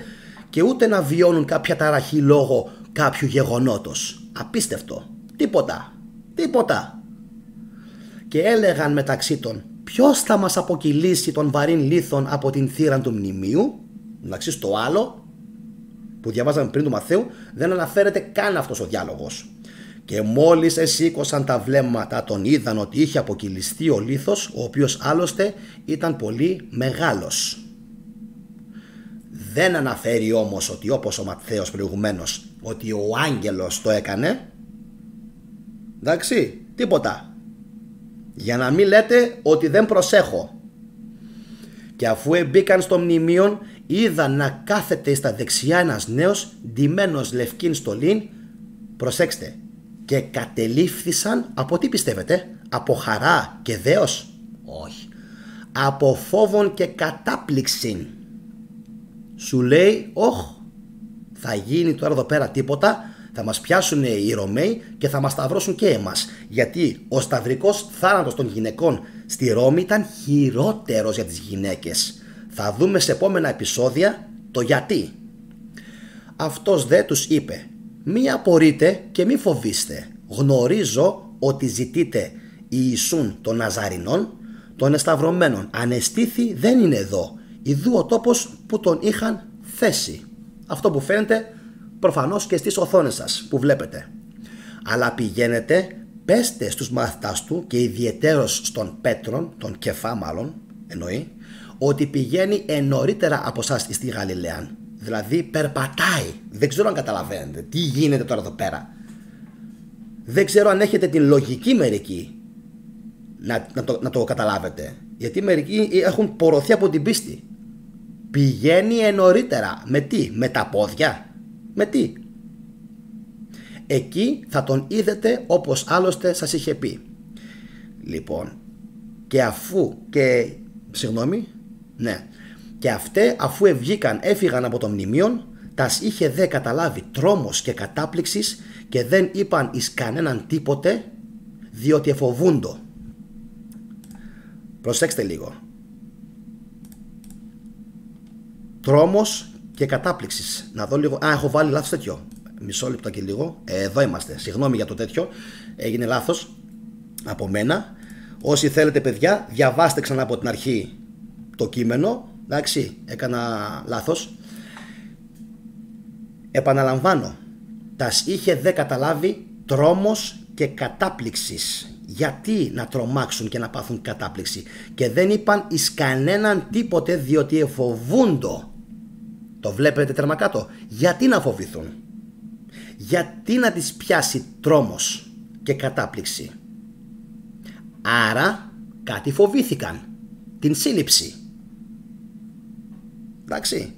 και ούτε να βιώνουν κάποια ταραχή λόγω κάποιου γεγονότος. Απίστευτο. Τίποτα. Και έλεγαν μεταξύ των, ποιος θα μας αποκυλήσει τον βαρύν λίθον από την θύρα του μνημείου? Εντάξει, στο άλλο που διαβάζαμε πριν του Μαθαίου δεν αναφέρεται καν αυτός ο διάλογος. Και μόλις εσήκωσαν τα βλέμματα τον είδαν ότι είχε αποκυλιστεί ο λίθος, ο οποίος άλλωστε ήταν πολύ μεγάλος. Δεν αναφέρει όμως ότι, όπως ο Ματθαίος προηγουμένως, ότι ο άγγελος το έκανε. Εντάξει, τίποτα. Για να μην λέτε ότι δεν προσέχω. Και αφού εμπήκαν στο μνημείο, είδαν να κάθεται στα δεξιά ένας νέος ντυμένος λευκήν στολήν. Προσέξτε. Και κατελήφθησαν από τι πιστεύετε? Από χαρά και δέος? Όχι. Από φόβον και κατάπληξην. Σου λέει, όχ, θα γίνει τώρα εδώ πέρα τίποτα, θα μας πιάσουν οι Ρωμαίοι και θα μας σταυρώσουν και εμάς. Γιατί ο σταυρικός θάνατος των γυναικών στη Ρώμη ήταν χειρότερος για τις γυναίκες. Θα δούμε σε επόμενα επεισόδια το γιατί. Αυτός δε τους είπε, μη απορείτε και μη φοβήστε. Γνωρίζω ότι ζητείτε Ιησούν των Ναζαρινών, των εσταυρωμένων. Ανεστήθη δεν είναι εδώ. Ιδού ο τόπος που τον είχαν θέσει. Αυτό που φαίνεται προφανώς και στις οθόνες σας που βλέπετε. Αλλά πηγαίνετε, πέστε στους μαθητάς του και ιδιαιτέρως στον Πέτρον, τον Κεφά μάλλον εννοεί, ότι πηγαίνει νωρίτερα από εσάς στη Γαλιλαία. Δηλαδή περπατάει. Δεν ξέρω αν καταλαβαίνετε τι γίνεται τώρα εδώ πέρα. Δεν ξέρω αν έχετε την λογική μερικοί να το καταλάβετε. Γιατί μερικοί έχουν πορωθεί από την πίστη. Πηγαίνει νωρίτερα. Με τι? Με τα πόδια? Με τι? Εκεί θα τον είδετε όπως άλλωστε σας είχε πει. Λοιπόν, και αφού και... Συγγνώμη. Ναι. Και αυτέ αφού έφυγαν από το μνημείο, τας είχε δε καταλάβει τρόμος και κατάπληξης και δεν είπαν εις κανέναν τίποτε, διότι εφοβούντο. Προσέξτε λίγο. Τρόμος και κατάπληξης. Να δω λίγο. Έχω βάλει λάθος τέτοιο. Μισό λεπτό και λίγο. Εδώ είμαστε. Συγγνώμη για το τέτοιο. Έγινε λάθος από μένα. Όσοι θέλετε, παιδιά, διαβάστε ξανά από την αρχή το κείμενο. Εντάξει, έκανα λάθος. Επαναλαμβάνω. Τας είχε δε καταλάβει τρόμος και κατάπληξης. Γιατί να τρομάξουν και να πάθουν κατάπληξη? Και δεν είπαν εις κανέναν τίποτε, διότι εφοβούντο. Το βλέπετε τέρμα κάτω? Γιατί να φοβηθούν? Γιατί να τις πιάσει τρόμος και κατάπληξη? Άρα κάτι φοβήθηκαν. Την σύλληψη. Εντάξει.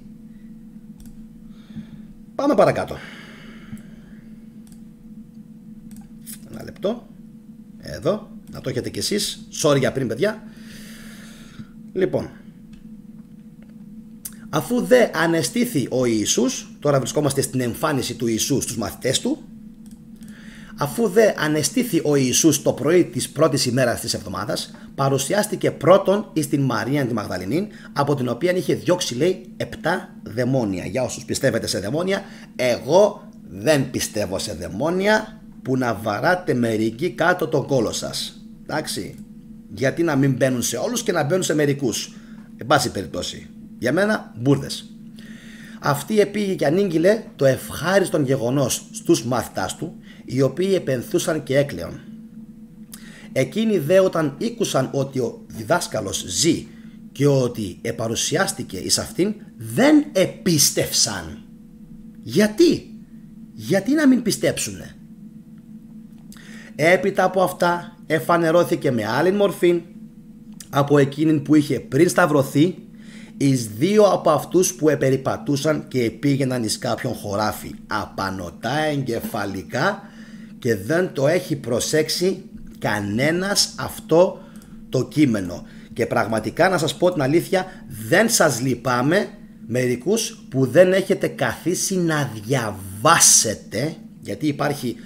Πάμε παρακάτω. Ένα λεπτό. Εδώ, να το έχετε κι εσείς. Sorry για πριν, παιδιά. Λοιπόν, αφού δε ανεστήθη ο Ιησούς, τώρα βρισκόμαστε στην εμφάνιση του Ιησού στους μαθητές του. Αφού δε ανεστήθη ο Ιησούς το πρωί της πρώτης ημέρας της εβδομάδας, παρουσιάστηκε πρώτον εις την Μαρία τη Μαγδαληνή, από την οποία είχε διώξει, λέει, 7 δαιμόνια. Για όσους πιστεύετε σε δαιμόνια, εγώ δεν πιστεύω σε δαιμόνια, που να βαράτε μερικοί κάτω τον κόλο σας. Εντάξει. Γιατί να μην μπαίνουν σε όλους και να μπαίνουν σε μερικούς? Εν πάση περιπτώσει. Για μένα, μπουρδες. Αυτή επήγε και ανήγγειλε το ευχάριστον γεγονός στους μάθητάς του, οι οποίοι επενθούσαν και έκλαιον. Εκείνοι δε όταν ήκουσαν ότι ο διδάσκαλος ζει και ότι επαρουσιάστηκε εις αυτήν, δεν επίστευσαν. Γιατί να μην πιστέψουνε? Έπειτα από αυτά εφανερώθηκε με άλλη μορφή από εκείνην που είχε πριν σταυρωθεί εις 2 από αυτούς που επεριπατούσαν και πήγαιναν εις κάποιον χωράφι απανωτά εγκεφαλικά, και δεν το έχει προσέξει κανένας αυτό το κείμενο. Και πραγματικά να σας πω την αλήθεια, δεν σας λυπάμαι μερικούς που δεν έχετε καθίσει να διαβάσετε, γιατί υπάρχει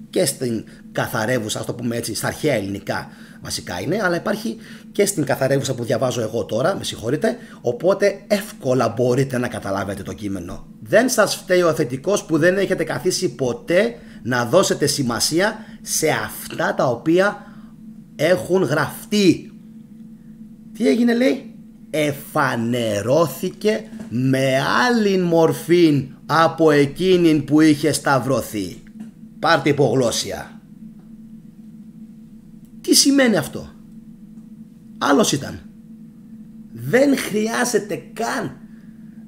και στην καθαρεύουσα, ας το πούμε έτσι, στα αρχαία ελληνικά βασικά είναι, αλλά υπάρχει και στην καθαρεύουσα που διαβάζω εγώ τώρα, με συγχωρείτε, οπότε εύκολα μπορείτε να καταλάβετε το κείμενο. Δεν σας φταίει ο θετικός που δεν έχετε καθίσει ποτέ να δώσετε σημασία σε αυτά τα οποία έχουν γραφτεί. Τι έγινε, λέει? Εφανερώθηκε με άλλη μορφή από εκείνην που είχε σταυρωθεί. Πάρτε υπογλώσσια. σημαίνει αυτό? Άλλος ήταν. Δεν χρειάζεται καν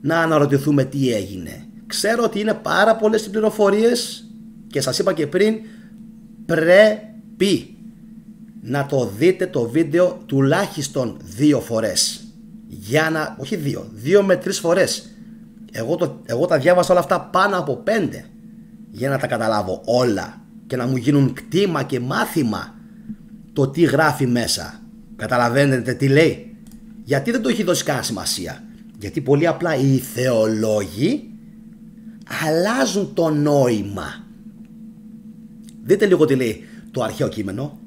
να αναρωτηθούμε τι έγινε. Ξέρω ότι είναι πάρα πολλές οι πληροφορίες και σας είπα και πριν, πρέπει να το δείτε το βίντεο τουλάχιστον 2 φορές. Όχι 2 με 3 φορές. Εγώ τα διάβασα όλα αυτά πάνω από 5 για να τα καταλάβω όλα και να μου γίνουν κτήμα και μάθημα το τι γράφει μέσα. Καταλαβαίνετε τι λέει? Γιατί δεν το έχει δώσει καν σημασία? Γιατί πολύ απλά οι θεολόγοι αλλάζουν το νόημα. Δείτε λίγο τι λέει το αρχαίο κείμενο.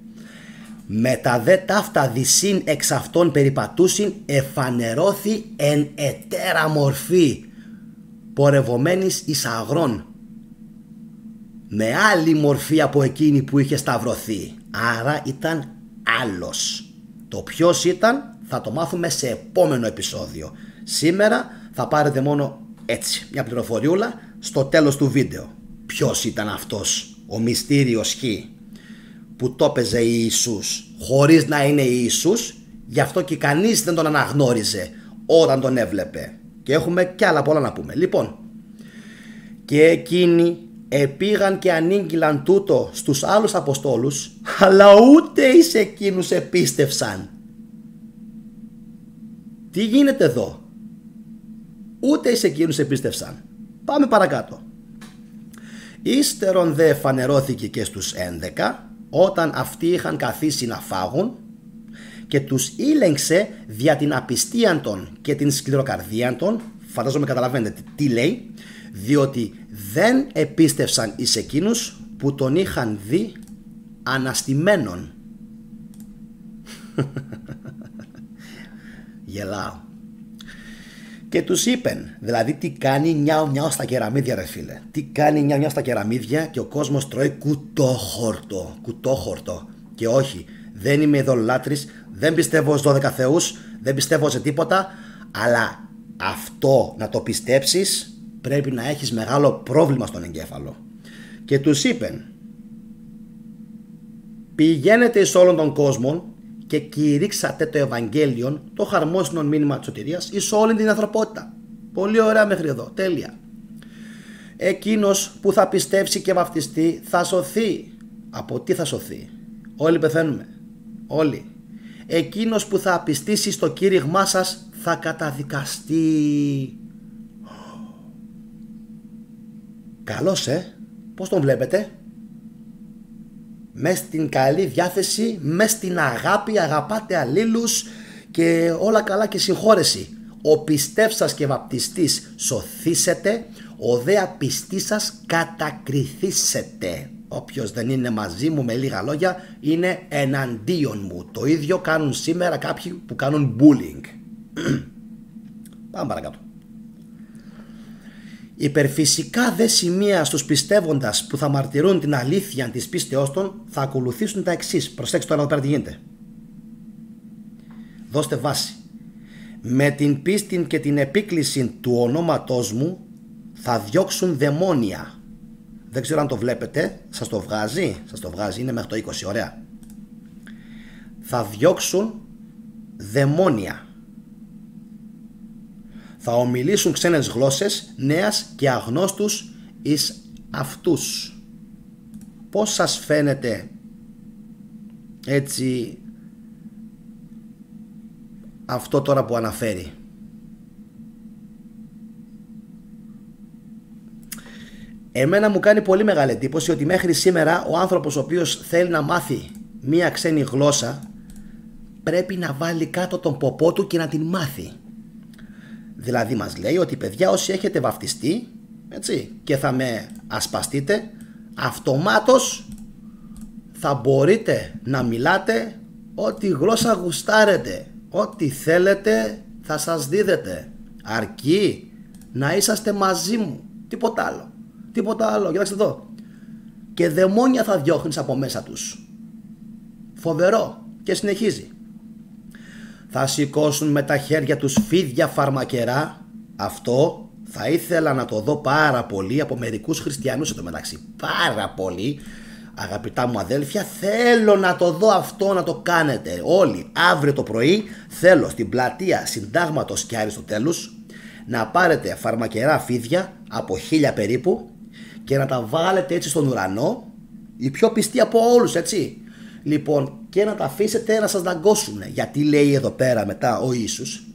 Μετά δε ταύτα δυσύν εξ αυτών περιπατούσιν εφανερώθη εν ετέρα μορφή πορευομένης εις αγρών, με άλλη μορφή από εκείνη που είχε σταυρωθεί. Άρα ήταν άλλος. Το ποιος ήταν θα το μάθουμε σε επόμενο επεισόδιο. Σήμερα θα πάρετε μόνο έτσι μια πληροφοριούλα στο τέλος του βίντεο. Ποιος ήταν αυτός ο μυστήριος Χ που το έπαιζε Ιησούς χωρίς να είναι Ιησούς, γι' αυτό και κανείς δεν τον αναγνώριζε όταν τον έβλεπε. Και έχουμε κι άλλα πολλά να πούμε. Λοιπόν, και εκείνοι επήγαν και ανήγγυλαν τούτο στους άλλους Αποστόλους, αλλά ούτε εις εκείνους επίστευσαν. Τι γίνεται εδώ? Ούτε εις εκείνους επίστευσαν. Πάμε παρακάτω. Ύστερον δε φανερώθηκε και στους 11, όταν αυτοί είχαν καθίσει να φάγουν, και τους ήλεγξε δια την απιστίαν των και την σκληροκαρδίαν των. Φαντάζομαι καταλαβαίνετε τι λέει, διότι δεν επίστευσαν εις εκείνους που τον είχαν δει αναστημένον. Γελάω. Και τους είπεν, δηλαδή τι κάνει νιάου νιάου στα κεραμίδια ρε φίλε. Τι κάνει νιάου νιάου στα κεραμίδια και ο κόσμος τρώει κουτόχορτο. Και όχι, δεν είμαι ειδωλολάτρης, δεν πιστεύω στους 12 θεούς, δεν πιστεύω σε τίποτα, αλλά αυτό να το πιστέψεις πρέπει να έχεις μεγάλο πρόβλημα στον εγκέφαλο. Και τους είπεν, πηγαίνετε εις όλων των κόσμων και κηρύξατε το Ευαγγέλιο, το χαρμόσυνο μήνυμα της σωτηρίας, εις όλη την ανθρωπότητα. Πολύ ωραία μέχρι εδώ, τέλεια. Εκείνος που θα πιστέψει και βαφτιστεί θα σωθεί. Από τι θα σωθεί? Όλοι πεθαίνουμε, όλοι. Εκείνος που θα πιστήσει στο κήρυγμά σας θα καταδικαστεί. Καλός πώς τον βλέπετε? Μες στην καλή διάθεση, μες στην αγάπη, αγαπάτε αλλήλους και όλα καλά και συγχώρεση. Ο πιστεύσας και βαπτιστής σωθήσετε, ο δε απιστής σας κατακριθήσετε. Όποιος δεν είναι μαζί μου, με λίγα λόγια, είναι εναντίον μου. Το ίδιο κάνουν σήμερα κάποιοι που κάνουν bullying. Πάμε παρακάτω. Υπερφυσικά δε σημεία στους πιστεύοντας που θα μαρτυρούν την αλήθεια της πίστεώς των θα ακολουθήσουν τα εξής. Προσέξτε τώρα εδώ πέρα τι γίνεται. Δώστε βάση. Με την πίστη και την επίκληση του ονόματός μου θα διώξουν δαιμόνια. Δεν ξέρω αν το βλέπετε. Σας το βγάζει? Σας το βγάζει, είναι μέχρι το 20, ωραία. Θα διώξουν δαιμόνια. Θα ομιλήσουν ξένες γλώσσες νέας και αγνώστους εις αυτούς. Πώς σας φαίνεται έτσι αυτό τώρα που αναφέρει? Εμένα μου κάνει πολύ μεγάλη εντύπωση ότι μέχρι σήμερα ο άνθρωπος ο οποίος θέλει να μάθει μία ξένη γλώσσα πρέπει να βάλει κάτω τον ποπό του και να την μάθει. Δηλαδή μας λέει ότι παιδιά, όσοι έχετε βαφτιστεί, έτσι, και θα με ασπαστείτε, αυτομάτως θα μπορείτε να μιλάτε ό,τι γλώσσα γουστάρετε, ό,τι θέλετε θα σας δίδεται, αρκεί να είσαστε μαζί μου, τίποτα άλλο. Τίποτα άλλο, κοιτάξτε εδώ. Και δαιμόνια θα διώχνεις από μέσα τους. Φοβερό. Και συνεχίζει. Θα σηκώσουν με τα χέρια τους φίδια φαρμακερά. Αυτό θα ήθελα να το δω πάρα πολύ από μερικούς χριστιανούς εδώ μεταξύ. Πάρα πολύ. Αγαπητά μου αδέλφια, θέλω να το δω αυτό να το κάνετε όλοι. Αύριο το πρωί θέλω στην πλατεία Συντάγματος και Αριστοτέλους να πάρετε φαρμακερά φίδια από 1000 περίπου και να τα βάλετε έτσι στον ουρανό, οι πιο πιστοί από όλους, έτσι. Λοιπόν, και να τα αφήσετε να σας δαγκώσουν. Γιατί λέει εδώ πέρα μετά ο Ιησούς,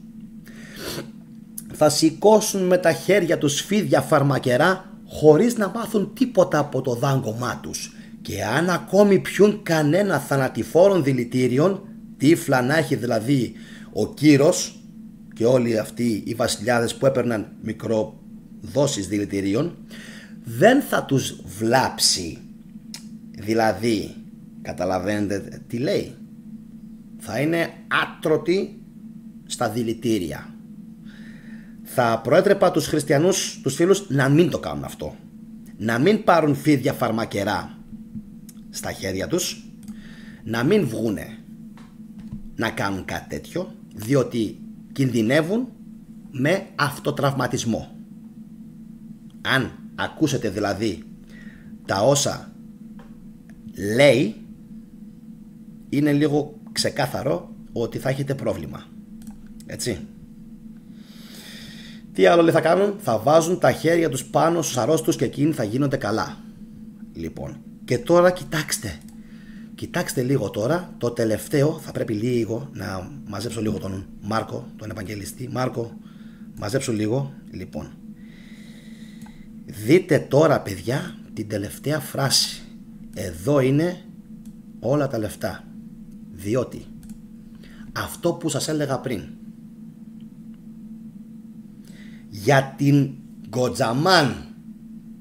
θα σηκώσουν με τα χέρια τους φίδια φαρμακερά χωρίς να μάθουν τίποτα από το δάγκωμά τους. Και αν ακόμη πιούν κανένα θανατηφόρον δηλητήριον, τύφλα να έχει δηλαδή ο Κύρος και όλοι αυτοί οι βασιλιάδες που έπαιρναν μικροδόσεις δηλητηρίων, δεν θα τους βλάψει. Δηλαδή, καταλαβαίνετε τι λέει, θα είναι άτρωτοι στα δηλητήρια. Θα προέτρεπα τους χριστιανούς, τους φίλους, να μην το κάνουν αυτό. Να μην πάρουν φίδια φαρμακερά στα χέρια τους, να μην βγούνε να κάνουν κάτι τέτοιο, διότι κινδυνεύουν με αυτοτραυματισμό. Αν ακούσετε δηλαδή τα όσα λέει, είναι λίγο ξεκάθαρο ότι θα έχετε πρόβλημα. Έτσι. Τι άλλο λέει θα κάνουν? Θα βάζουν τα χέρια τους πάνω στους αρρώστους και εκείνοι θα γίνονται καλά. Λοιπόν, και τώρα κοιτάξτε λίγο τώρα το τελευταίο. Θα πρέπει λίγο να μαζέψω λίγο τον Μάρκο, τον Ευαγγελιστή. Μάρκο, μαζέψω λίγο. Λοιπόν, δείτε τώρα παιδιά την τελευταία φράση. Εδώ είναι όλα τα λεφτά. Διότι αυτό που σας έλεγα πριν για την Γκοτζαμάν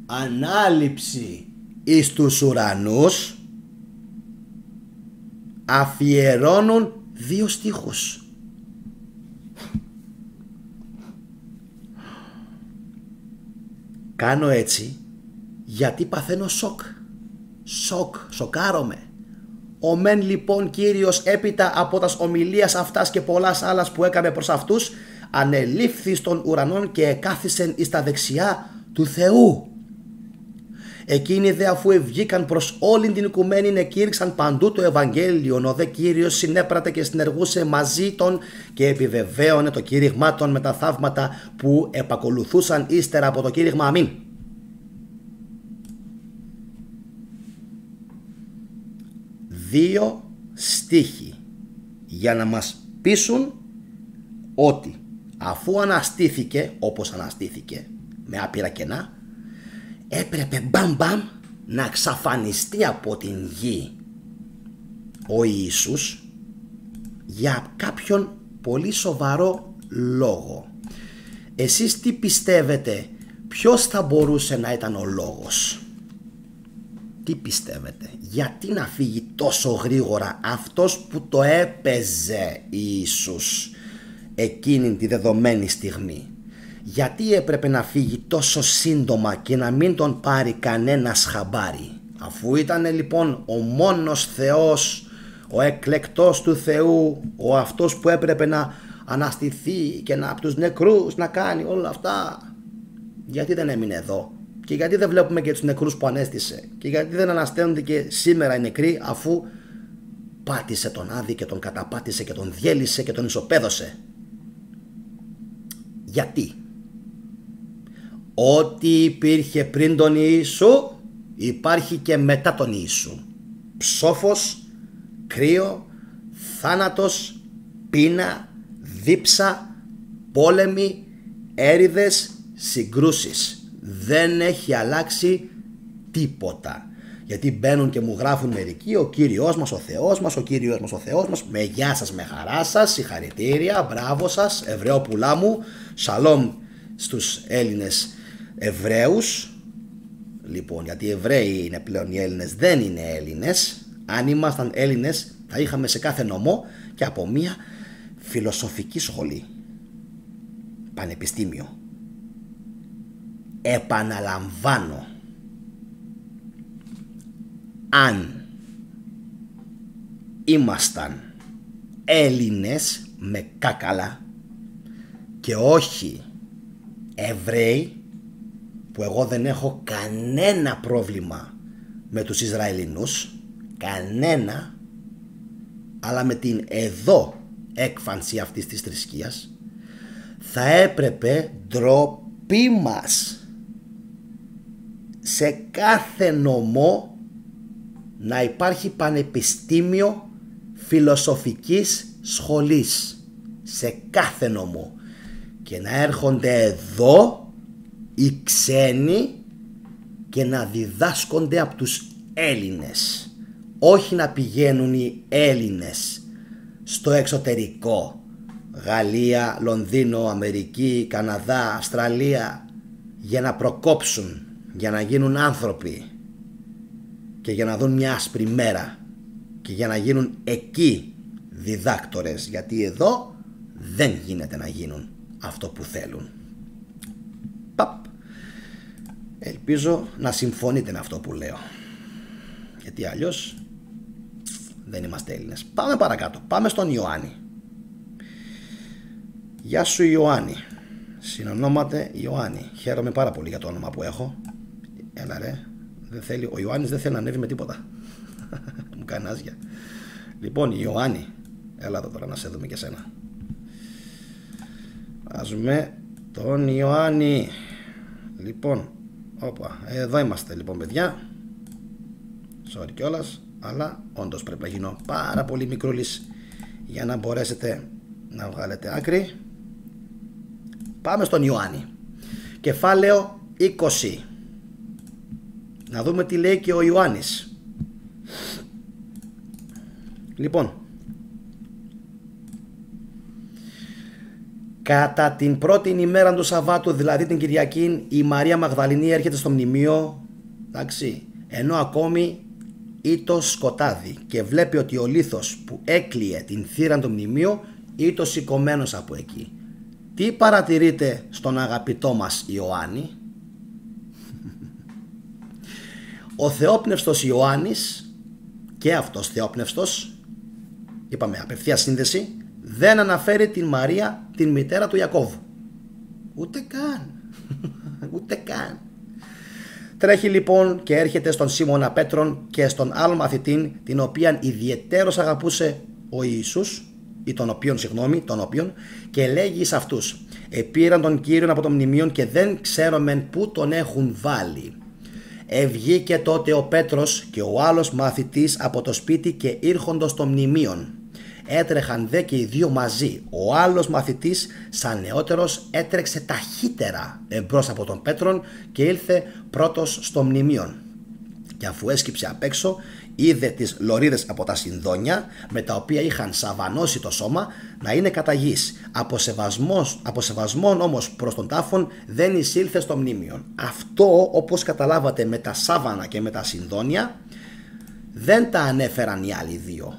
ανάληψη εις τους ουρανούς αφιερώνουν 2 στίχους. Κάνω έτσι γιατί παθαίνω σοκάρομαι. Ο μεν λοιπόν Κύριος έπειτα από τας ομιλίας αυτάς και πολλάς άλλας που έκαμε προς αυτούς, ανελήφθη στον ουρανόν και εκάθισεν εις τα δεξιά του Θεού. Εκείνοι δε αφού ευγήκαν προς όλην την οικουμένην εκήρυξαν παντού το Ευαγγέλιο, ο δε Κύριος συνέπρατε και συνεργούσε μαζί των και επιβεβαίωνε το κήρυγμά των με τα θαύματα που επακολουθούσαν ύστερα από το κήρυγμα. Αμήν. Δύο στίχοι για να μας πείσουν ότι αφού αναστήθηκε όπως αναστήθηκε με άπειρα κενά, έπρεπε μπαμ να εξαφανιστεί από την γη ο Ιησούς για κάποιον πολύ σοβαρό λόγο. Εσείς τι πιστεύετε, ποιος θα μπορούσε να ήταν ο λόγος? Τι πιστεύετε, γιατί να φύγει τόσο γρήγορα αυτός που το έπαιζε Ιησούς εκείνη τη δεδομένη στιγμή? Γιατί έπρεπε να φύγει τόσο σύντομα και να μην τον πάρει κανένας χαμπάρι? Αφού ήταν λοιπόν ο μόνος Θεός, ο εκλεκτός του Θεού, ο αυτός που έπρεπε να αναστηθεί και να από τους νεκρούς να κάνει όλα αυτά, γιατί δεν έμεινε εδώ? Και γιατί δεν βλέπουμε και τους νεκρούς που ανέστησε? Και γιατί δεν ανασταίνονται και σήμερα οι νεκροί, αφού πάτησε τον Άδη και τον καταπάτησε και τον διέλυσε και τον ισοπαίδωσε? Γιατί? Ό,τι υπήρχε πριν τον Ιησού υπάρχει και μετά τον Ιησού. Ψόφος, κρύο, θάνατος, πείνα, δίψα, πόλεμοι, έρηδες, συγκρούσεις. Δεν έχει αλλάξει τίποτα. Γιατί μπαίνουν και μου γράφουν μερικοί, ο Κύριος μας, ο Θεός μας, ο Κύριος μας, ο Θεός μας. Με γεια σας, με χαρά σας, συγχαρητήρια, μπράβο σας, Εβραιόπουλά μου, σαλόμ στους Έλληνες Εβραίους. Λοιπόν, γιατί οι Εβραίοι είναι πλέον οι Έλληνες, δεν είναι Έλληνες. Αν ήμασταν Έλληνες θα είχαμε σε κάθε νομό και από μία φιλοσοφική σχολή, πανεπιστήμιο. Επαναλαμβάνω, αν ήμασταν Έλληνες με κάκαλα και όχι Εβραίοι, που εγώ δεν έχω κανένα πρόβλημα με τους Ισραηλινούς, κανένα, αλλά με την εδώ έκφανση αυτής της θρησκείας θα έπρεπε ντροπή μας σε κάθε νομό να υπάρχει πανεπιστήμιο φιλοσοφικής σχολής, σε κάθε νομό, και να έρχονται εδώ οι ξένοι και να διδάσκονται από τους Έλληνες, όχι να πηγαίνουν οι Έλληνες στο εξωτερικό, Γαλλία, Λονδίνο, Αμερική, Καναδά, Αυστραλία, για να προκόψουν, για να γίνουν άνθρωποι και για να δουν μια άσπρη μέρα και για να γίνουν εκεί διδάκτορες, γιατί εδώ δεν γίνεται να γίνουν αυτό που θέλουν. Παπ. Ελπίζω να συμφωνείτε με αυτό που λέω, γιατί αλλιώς δεν είμαστε Έλληνες. Πάμε παρακάτω, πάμε στον Ιωάννη. Γεια σου Ιωάννη. Συνονόμαται Ιωάννη. Χαίρομαι πάρα πολύ για το όνομα που έχω. Έλα ρε, ο Ιωάννης δεν θέλει να ανέβει με τίποτα. Μου κάνει άζια. Λοιπόν Ιωάννη, έλα εδώ τώρα να σε δούμε και σένα. Βάζουμε τον Ιωάννη. Λοιπόν, όπα, εδώ είμαστε λοιπόν παιδιά. Sorry κιόλας, αλλά όντως πρέπει να γίνω πάρα πολύ μικρούλης για να μπορέσετε να βγάλετε άκρη. Πάμε στον Ιωάννη. Κεφάλαιο 20. Να δούμε τι λέει και ο Ιωάννης. Λοιπόν, κατά την πρώτη ημέρα του Σαββάτου, δηλαδή την Κυριακή, η Μαρία Μαγδαληνή έρχεται στο μνημείο, εντάξει, ενώ ακόμη ήτο σκοτάδι, και βλέπει ότι ο λίθος που έκλειε την θύρα του μνημείου ήτο σηκωμένος από εκεί. Τι παρατηρείτε στον αγαπητό μας Ιωάννη? Ο θεόπνευστος Ιωάννης, και αυτός θεόπνευστος, είπαμε απευθεία σύνδεση, δεν αναφέρει την Μαρία, την μητέρα του Ιακώβου. Ούτε καν. Ούτε καν. Τρέχει λοιπόν και έρχεται στον Σίμωνα Πέτρον και στον άλλο μαθητή, την οποία ιδιαιτέρως αγαπούσε ο Ιησούς, ή τον οποίον, και λέγει εις αυτούς: επήραν τον Κύριον από το μνημείο και δεν ξέρομεν πού τον έχουν βάλει. Ευγήκε τότε ο Πέτρος και ο άλλος μαθητής από το σπίτι και ήρχοντος στο μνημείον. Έτρεχαν δε και οι δύο μαζί. Ο άλλος μαθητής, σαν νεότερος, έτρεξε ταχύτερα εμπρός από τον Πέτρον και ήλθε πρώτος στο μνημείον. Και αφού έσκυψε απ' έξω, είδε τις λωρίδες από τα συνδόνια, με τα οποία είχαν σαβανώσει το σώμα, να είναι κατά γης. Από σεβασμόν όμως προς τον τάφον δεν εισήλθε στο μνήμιον. Αυτό, όπως καταλάβατε, με τα σάβανα και με τα συνδόνια δεν τα ανέφεραν οι άλλοι δύο.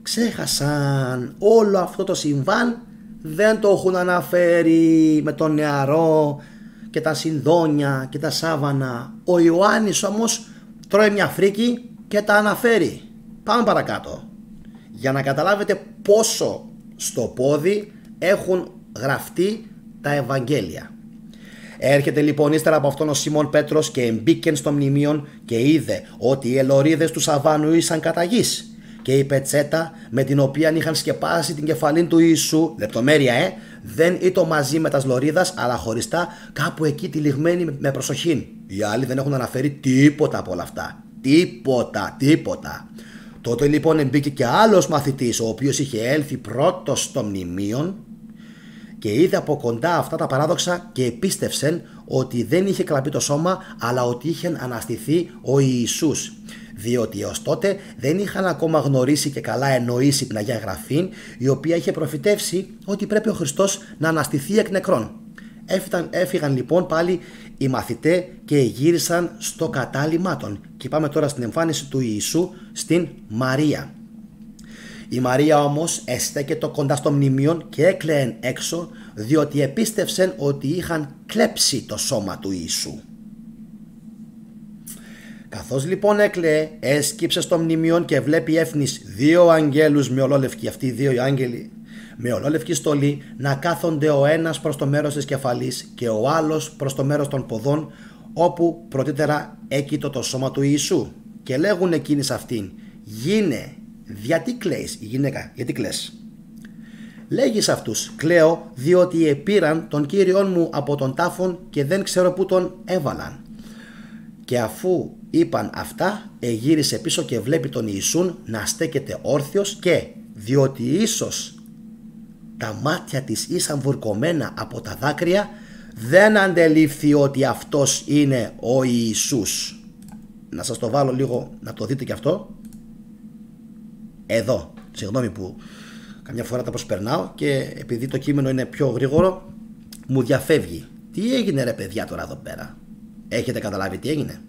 Ξέχασαν όλο αυτό το συμβάν, δεν το έχουν αναφέρει με τον νεαρό και τα συνδόνια και τα σάβανα. Ο Ιωάννης όμως τρώει μια φρίκη και τα αναφέρει. Πάμε παρακάτω για να καταλάβετε πόσο στο πόδι έχουν γραφτεί τα Ευαγγέλια. Έρχεται λοιπόν ύστερα από αυτόν ο Σιμών Πέτρος και εμπήκεν στο μνημείον και είδε ότι οι ελωρίδες του σαβάνου ήσαν κατά γης, και η πετσέτα με την οποία είχαν σκεπάσει την κεφαλήν του Ιησού, λεπτομέρεια δεν ήταν μαζί με τα λωρίδας, αλλά χωριστά κάπου εκεί τυλιγμένη με προσοχή. Οι άλλοι δεν έχουν αναφέρει τίποτα από όλα αυτά. Τίποτα. Τότε λοιπόν μπήκε και άλλος μαθητής, ο οποίος είχε έλθει πρώτος στο μνημείον και είδε από κοντά αυτά τα παράδοξα και επίστευσεν ότι δεν είχε κλαπεί το σώμα, αλλά ότι είχε αναστηθεί ο Ιησούς. Διότι έως τότε δεν είχαν ακόμα γνωρίσει και καλά εννοήσει την Αγία Γραφή, η οποία είχε προφητεύσει ότι πρέπει ο Χριστός να αναστηθεί εκ νεκρών. Έφυγαν λοιπόν πάλι οι μαθητές και γύρισαν στο κατάλημά των. Και πάμε τώρα στην εμφάνιση του Ιησού στην Μαρία. Η Μαρία όμως εστέκετο κοντά στο μνημείο και έκλαιεν έξω, διότι επίστευσεν ότι είχαν κλέψει το σώμα του Ιησού. Καθώς λοιπόν έκλαιε, έσκυψε στο μνημείο και βλέπει έφνης δύο αγγέλους με ολόλευκη, αυτοί οι δύο άγγελοι με ολόλευκη στολή, να κάθονται ο ένας προς το μέρος της κεφαλής και ο άλλος προς το μέρος των ποδών, όπου πρωτήτερα έκειτο το σώμα του Ιησού. Και λέγουν εκείνοι σε αυτήν, γίνε, γιατί κλαις, η γυναίκα, γιατί κλαις? Λέγει σε αυτούς, κλαίω διότι επήραν τον Κύριον μου από τον τάφον και δεν ξέρω πού τον έβαλαν. Και αφού είπαν αυτά, εγύρισε πίσω και βλέπει τον Ιησούν να στέκεται όρθιος και διότι ίσως τα μάτια της ήσαν βουρκωμένα από τα δάκρυα, δεν αντελήφθη ότι αυτός είναι ο Ιησούς. Να σας το βάλω λίγο να το δείτε και αυτό. Εδώ, συγγνώμη που καμιά φορά τα προσπερνάω και επειδή το κείμενο είναι πιο γρήγορο μου διαφεύγει. Τι έγινε ρε παιδιά τώρα εδώ πέρα? Έχετε καταλάβει τι έγινε?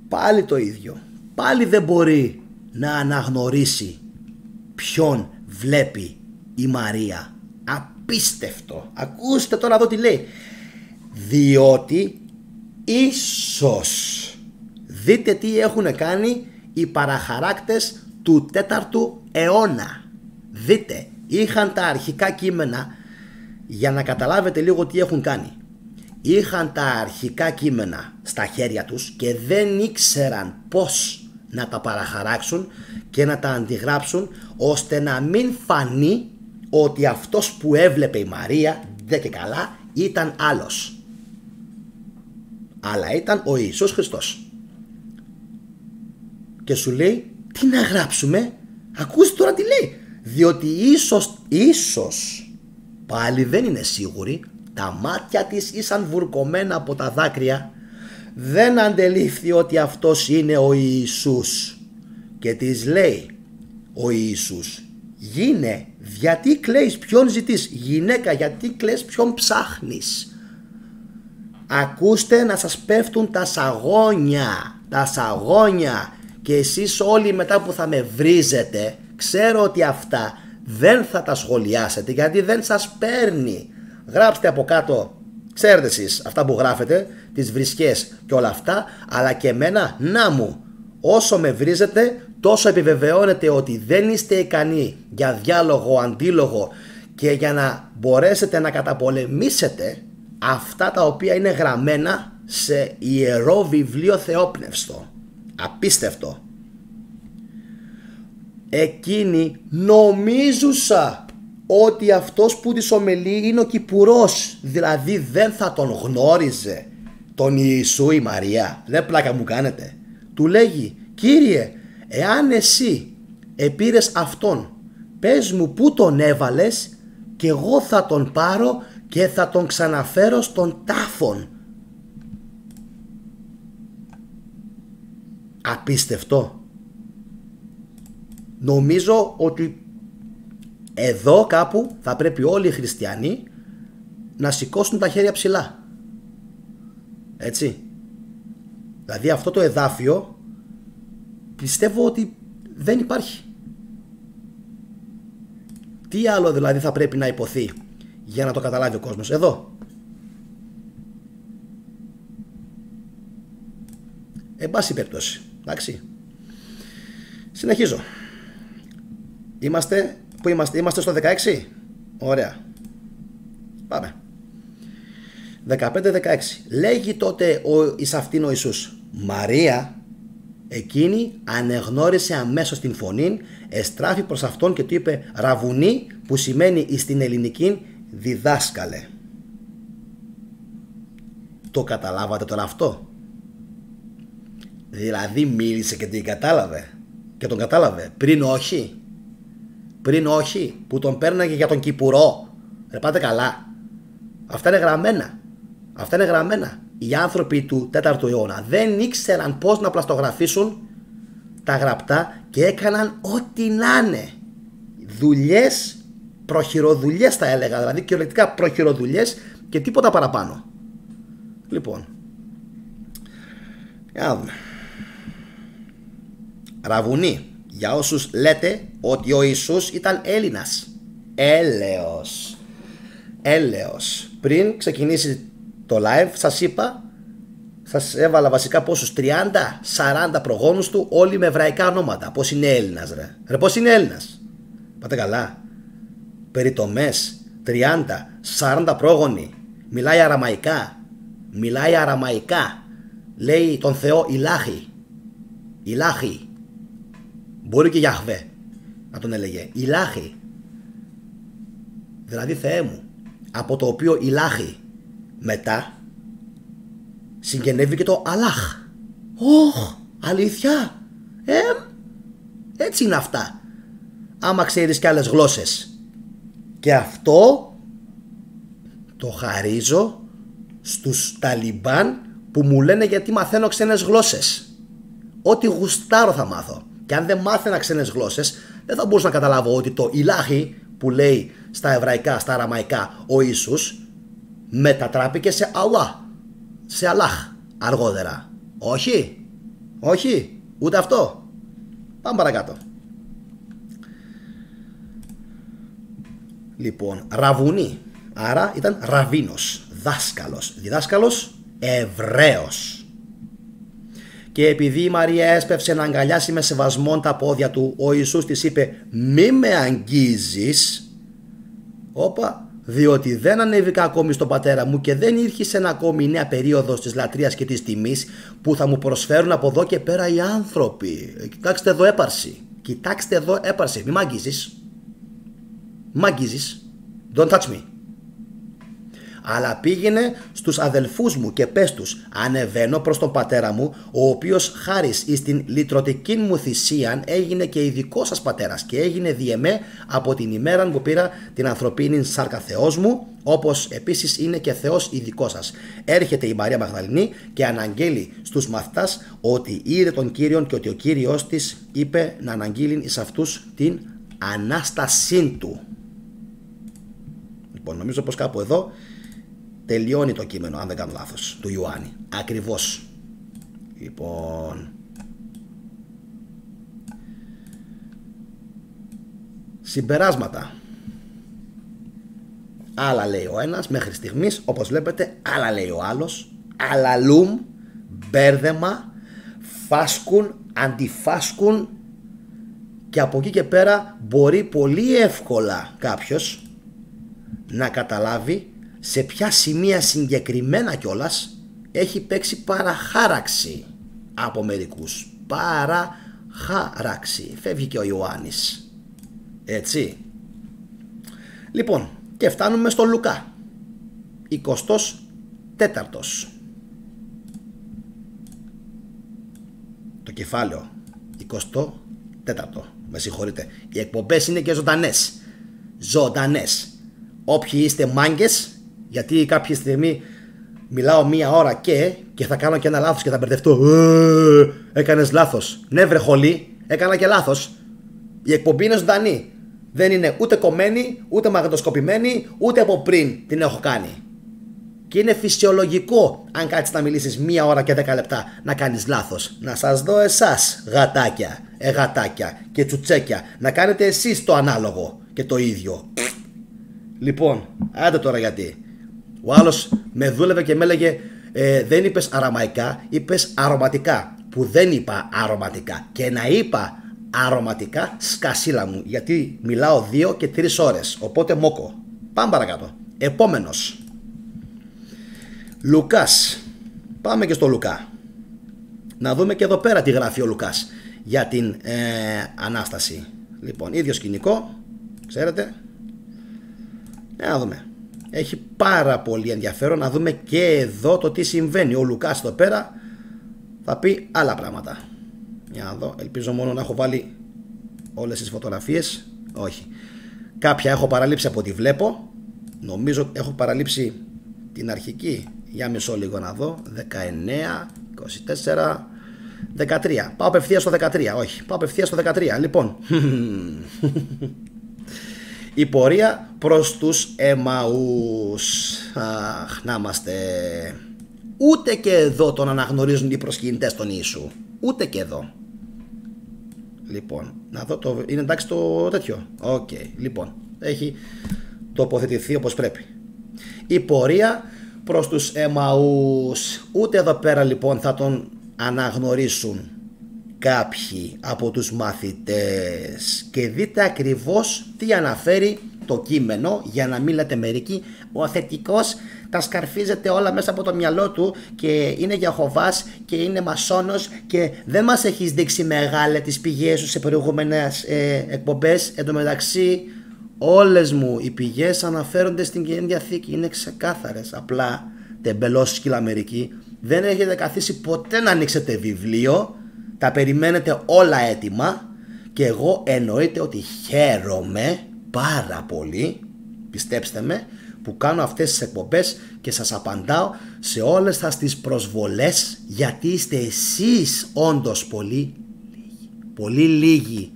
Πάλι το ίδιο. Πάλι δεν μπορεί να αναγνωρίσει ποιον βλέπει η Μαρία. Απίστευτο. Ακούστε τώρα εδώ τι λέει. Διότι ίσως, δείτε τι έχουν κάνει οι παραχαράκτες του 4ου αιώνα. Δείτε, είχαν τα αρχικά κείμενα, για να καταλάβετε λίγο τι έχουν κάνει. Είχαν τα αρχικά κείμενα στα χέρια τους και δεν ήξεραν πώς να τα παραχαράξουν και να τα αντιγράψουν, ώστε να μην φανεί ότι αυτός που έβλεπε η Μαρία, δε και καλά, ήταν άλλος. Αλλά ήταν ο Ιησούς Χριστός. Και σου λέει, τι να γράψουμε? Ακούστε τώρα τι λέει. Διότι ίσως, πάλι δεν είναι σίγουροι, τα μάτια της ήσαν βουρκωμένα από τα δάκρυα, δεν αντελήφθη ότι αυτός είναι ο Ιησούς. Και της λέει ο Ιησούς, γίνε, γιατί κλαίεις, ποιον ζητείς? Γυναίκα, γιατί κλαις, ποιον ψάχνεις? Ακούστε να σας πέφτουν τα σαγόνια, τα σαγόνια. Και εσείς όλοι μετά που θα με βρίζετε, ξέρω ότι αυτά δεν θα τα σχολιάσετε, γιατί δεν σας παίρνει. Γράψτε από κάτω, ξέρετε εσείς αυτά που γράφετε, τις βρισκές και όλα αυτά, αλλά και εμένα, να μου, όσο με βρίζετε τόσο επιβεβαιώνετε ότι δεν είστε ικανοί για διάλογο, αντίλογο και για να μπορέσετε να καταπολεμήσετε αυτά τα οποία είναι γραμμένα σε ιερό βιβλίο θεόπνευστο. Απίστευτο. Εκείνη νομίζουσα ότι αυτός που της ομιλεί είναι ο Κυπουρός, δηλαδή δεν θα τον γνώριζε τον Ιησού η Μαρία. Δεν πλάκα μου κάνετε? Του λέγει, Κύριε, εάν εσύ επήρες αυτόν, πες μου πού τον έβαλες και εγώ θα τον πάρω και θα τον ξαναφέρω στον τάφον. Απίστευτο. Νομίζω ότι εδώ κάπου θα πρέπει όλοι οι χριστιανοί να σηκώσουν τα χέρια ψηλά. Έτσι. Δηλαδή αυτό το εδάφιο πιστεύω ότι δεν υπάρχει. Τι άλλο δηλαδή θα πρέπει να υποθεί για να το καταλάβει ο κόσμος? Εδώ. Εν πάση περιπτώσει. Εντάξει. Συνεχίζω. Πού είμαστε? Είμαστε στο 16. Ωραία. Πάμε. 15-16. Λέγει τότε εις αυτήν ο Ιησούς, Μαρία. Εκείνη ανεγνώρισε αμέσως την φωνή, εστράφη προς αυτόν και του είπε Ραβουνί, που σημαίνει εις την ελληνική διδάσκαλε. Το καταλάβατε τώρα αυτό? Δηλαδή μίλησε και την κατάλαβε. Και τον κατάλαβε. Πριν όχι. Πριν όχι. Που τον παίρναγε για τον Κυπουρό. Ρε πάτε καλά. Αυτά είναι γραμμένα. Αυτά είναι γραμμένα. Οι άνθρωποι του 4ου αιώνα δεν ήξεραν πώς να πλαστογραφήσουν τα γραπτά και έκαναν ό,τι να είναι. Δουλειές, προχειροδουλειές θα έλεγα. Δηλαδή κυριολεκτικά προχειροδουλειές και τίποτα παραπάνω. Λοιπόν. Για να δούμε. Ραβουνί. Για όσους λέτε ότι ο Ιησούς ήταν Έλληνας. Έλεος. Πριν ξεκινήσει το live σας είπα, σας έβαλα βασικά πόσους, 30-40 προγόνους του, όλοι με εβραϊκά ονόματα. Πώς είναι Έλληνας ρε? Πώς είναι Έλληνας? Πάτε καλά. περιτομές, 30, 40 πρόγονοι. Μιλάει αραμαϊκά. Μιλάει αραμαϊκά. Λέει τον Θεό Ηλάχη. Ηλάχη. Μπορεί και Γιαχβέ να τον έλεγε. Ηλάχη. Δηλαδή Θεέ μου. Από το οποίο Ηλάχη μετά συγγενεύει και το Αλάχ. Ωχ, αλήθεια. Έτσι είναι αυτά. Άμα ξέρεις και άλλες γλώσσες. Και αυτό το χαρίζω στους Ταλιμπάν που μου λένε γιατί μαθαίνω ξένες γλώσσες. Ό,τι γουστάρω θα μάθω. Και αν δεν μάθαινα ξένες γλώσσες, δεν θα μπορούσα να καταλάβω ότι το Ηλάχη που λέει στα εβραϊκά, στα αραμαϊκά ο Ιησούς μετατράπηκε σε Allah, σε Αλλάχ αργότερα. Όχι, όχι, ούτε αυτό. Πάμε παρακάτω. Λοιπόν, Ραβουνί, άρα ήταν ραβίνος, δάσκαλος, διδάσκαλος, Εβραίος. Και επειδή η Μαρία έσπευσε να αγκαλιάσει με σεβασμόν τα πόδια του, ο Ιησούς της είπε «Μη με αγγίζεις», όπα, διότι δεν ανέβηκα ακόμη στον πατέρα μου και δεν ήρχισε ακόμη η νέα περίοδος της λατρείας και της τιμής που θα μου προσφέρουν από εδώ και πέρα οι άνθρωποι. Κοιτάξτε εδώ έπαρση. Κοιτάξτε εδώ έπαρση. Μη μ' αγγίζεις. Μ' αγγίζεις. Don't touch me. Αλλά πήγαινε στους αδελφούς μου και πες τους ανεβαίνω προς τον πατέρα μου, ο οποίος χάρις εις την λυτρωτική μου θυσίαν έγινε και ειδικός σας πατέρας και έγινε διεμέ από την ημέρα που πήρα την ανθρωπίνη σάρκα Θεός μου, όπως επίσης είναι και Θεός ειδικός σας. Έρχεται η Μαρία Μαγδαληνή και αναγγέλει στους μαθητάς ότι είδε τον Κύριον και ότι ο Κύριος της είπε να αναγγείλει εις αυτούς την Ανάστασή του. Λοιπόν, νομίζω πως κάπου εδώ τελειώνει το κείμενο, αν δεν κάνω λάθος, του Ιωάννη. Ακριβώς. Λοιπόν, συμπεράσματα. Άλλα λέει ο ένας μέχρι στιγμής, όπως βλέπετε, άλλα λέει ο άλλος. Αλαλούμ, μπέρδεμα, φάσκουν, αντιφάσκουν και από εκεί και πέρα μπορεί πολύ εύκολα κάποιος να καταλάβει σε ποια σημεία συγκεκριμένα κιόλας έχει παίξει παραχάραξη από μερικούς. Παραχάραξη. Φεύγει και ο Ιωάννης. Έτσι. Λοιπόν, και φτάνουμε στο Λουκά. 24ος. Το κεφάλαιο. 24ο. Με συγχωρείτε. Οι εκπομπές είναι και ζωντανές. Ζωντανές. Όποιοι είστε μάγκες, γιατί κάποια στιγμή μιλάω μία ώρα και θα κάνω και ένα λάθος και θα μπερδευτώ. Έκανες λάθος. Ναι βρε χολή, έκανα και λάθος. Η εκπομπή είναι ζωντανή. Δεν είναι ούτε κομμένη, ούτε μαγνητοσκοπημένη, ούτε από πριν την έχω κάνει. Και είναι φυσιολογικό αν κάτσεις να μιλήσεις μία ώρα και 10 λεπτά να κάνεις λάθος. Να σας δω εσάς γατάκια, γατάκια και τσουτσέκια να κάνετε εσείς το ανάλογο και το ίδιο. Λοιπόν, άντε τώρα γιατί. Ο άλλος με δούλευε και με έλεγε δεν είπες αραμαϊκά, είπες αρωματικά. Που δεν είπα αρωματικά. Και να είπα αρωματικά σκασίλα μου, γιατί μιλάω 2 και 3 ώρες. Οπότε μόκο. Πάμε παρακάτω. Επόμενος. Λουκάς. Πάμε και στο Λουκά. Να δούμε και εδώ πέρα τι γράφει ο Λουκάς για την Ανάσταση. Λοιπόν, ίδιο σκηνικό. Ξέρετε. Να δούμε. Έχει πάρα πολύ ενδιαφέρον να δούμε και εδώ το τι συμβαίνει. Ο Λουκάς εδώ πέρα θα πει άλλα πράγματα. Για να δω. Ελπίζω μόνο να έχω βάλει όλες τις φωτογραφίες. Όχι. Κάποια έχω παραλείψει από ό,τι βλέπω. Νομίζω έχω παραλείψει την αρχική. Για μισό λίγο να δω. 19, 24, 13. Πάω απευθείας στο 13. Όχι. Πάω απευθείας στο 13. Λοιπόν. Η πορεία προς τους Εμαούς. Αχ, να είμαστε. Ούτε και εδώ τον αναγνωρίζουν οι προσκυνητές των Ιησού. Ούτε και εδώ. Λοιπόν, να δω το... Είναι εντάξει το τέτοιο. Οκ, λοιπόν. Έχει τοποθετηθεί όπως πρέπει. Η πορεία προς τους Εμαούς. Ούτε εδώ πέρα λοιπόν θα τον αναγνωρίσουν κάποιοι από τους μαθητές. Και δείτε ακριβώς τι αναφέρει το κείμενο, για να μην λέτε μερικοί, ο θετικός τα σκαρφίζεται όλα μέσα από το μυαλό του και είναι Γιαχωβάς και είναι μασόνος και δεν μας έχεις δείξει μεγάλε τις πηγές σου σε προηγούμενες εκπομπές. Εν τω μεταξύ όλες μου οι πηγές αναφέρονται στην Καινή Διαθήκη, είναι ξεκάθαρες. Απλά τεμπελός σκύλα μερικοί, δεν έχετε καθίσει ποτέ να ανοίξετε βιβλίο, τα περιμένετε όλα έτοιμα. Και εγώ εννοείται ότι χαίρομαι πάρα πολύ, πιστέψτε με, που κάνω αυτές τις εκπομπές και σας απαντάω σε όλες σας τις προσβολές, γιατί είστε εσείς όντως πολύ λίγοι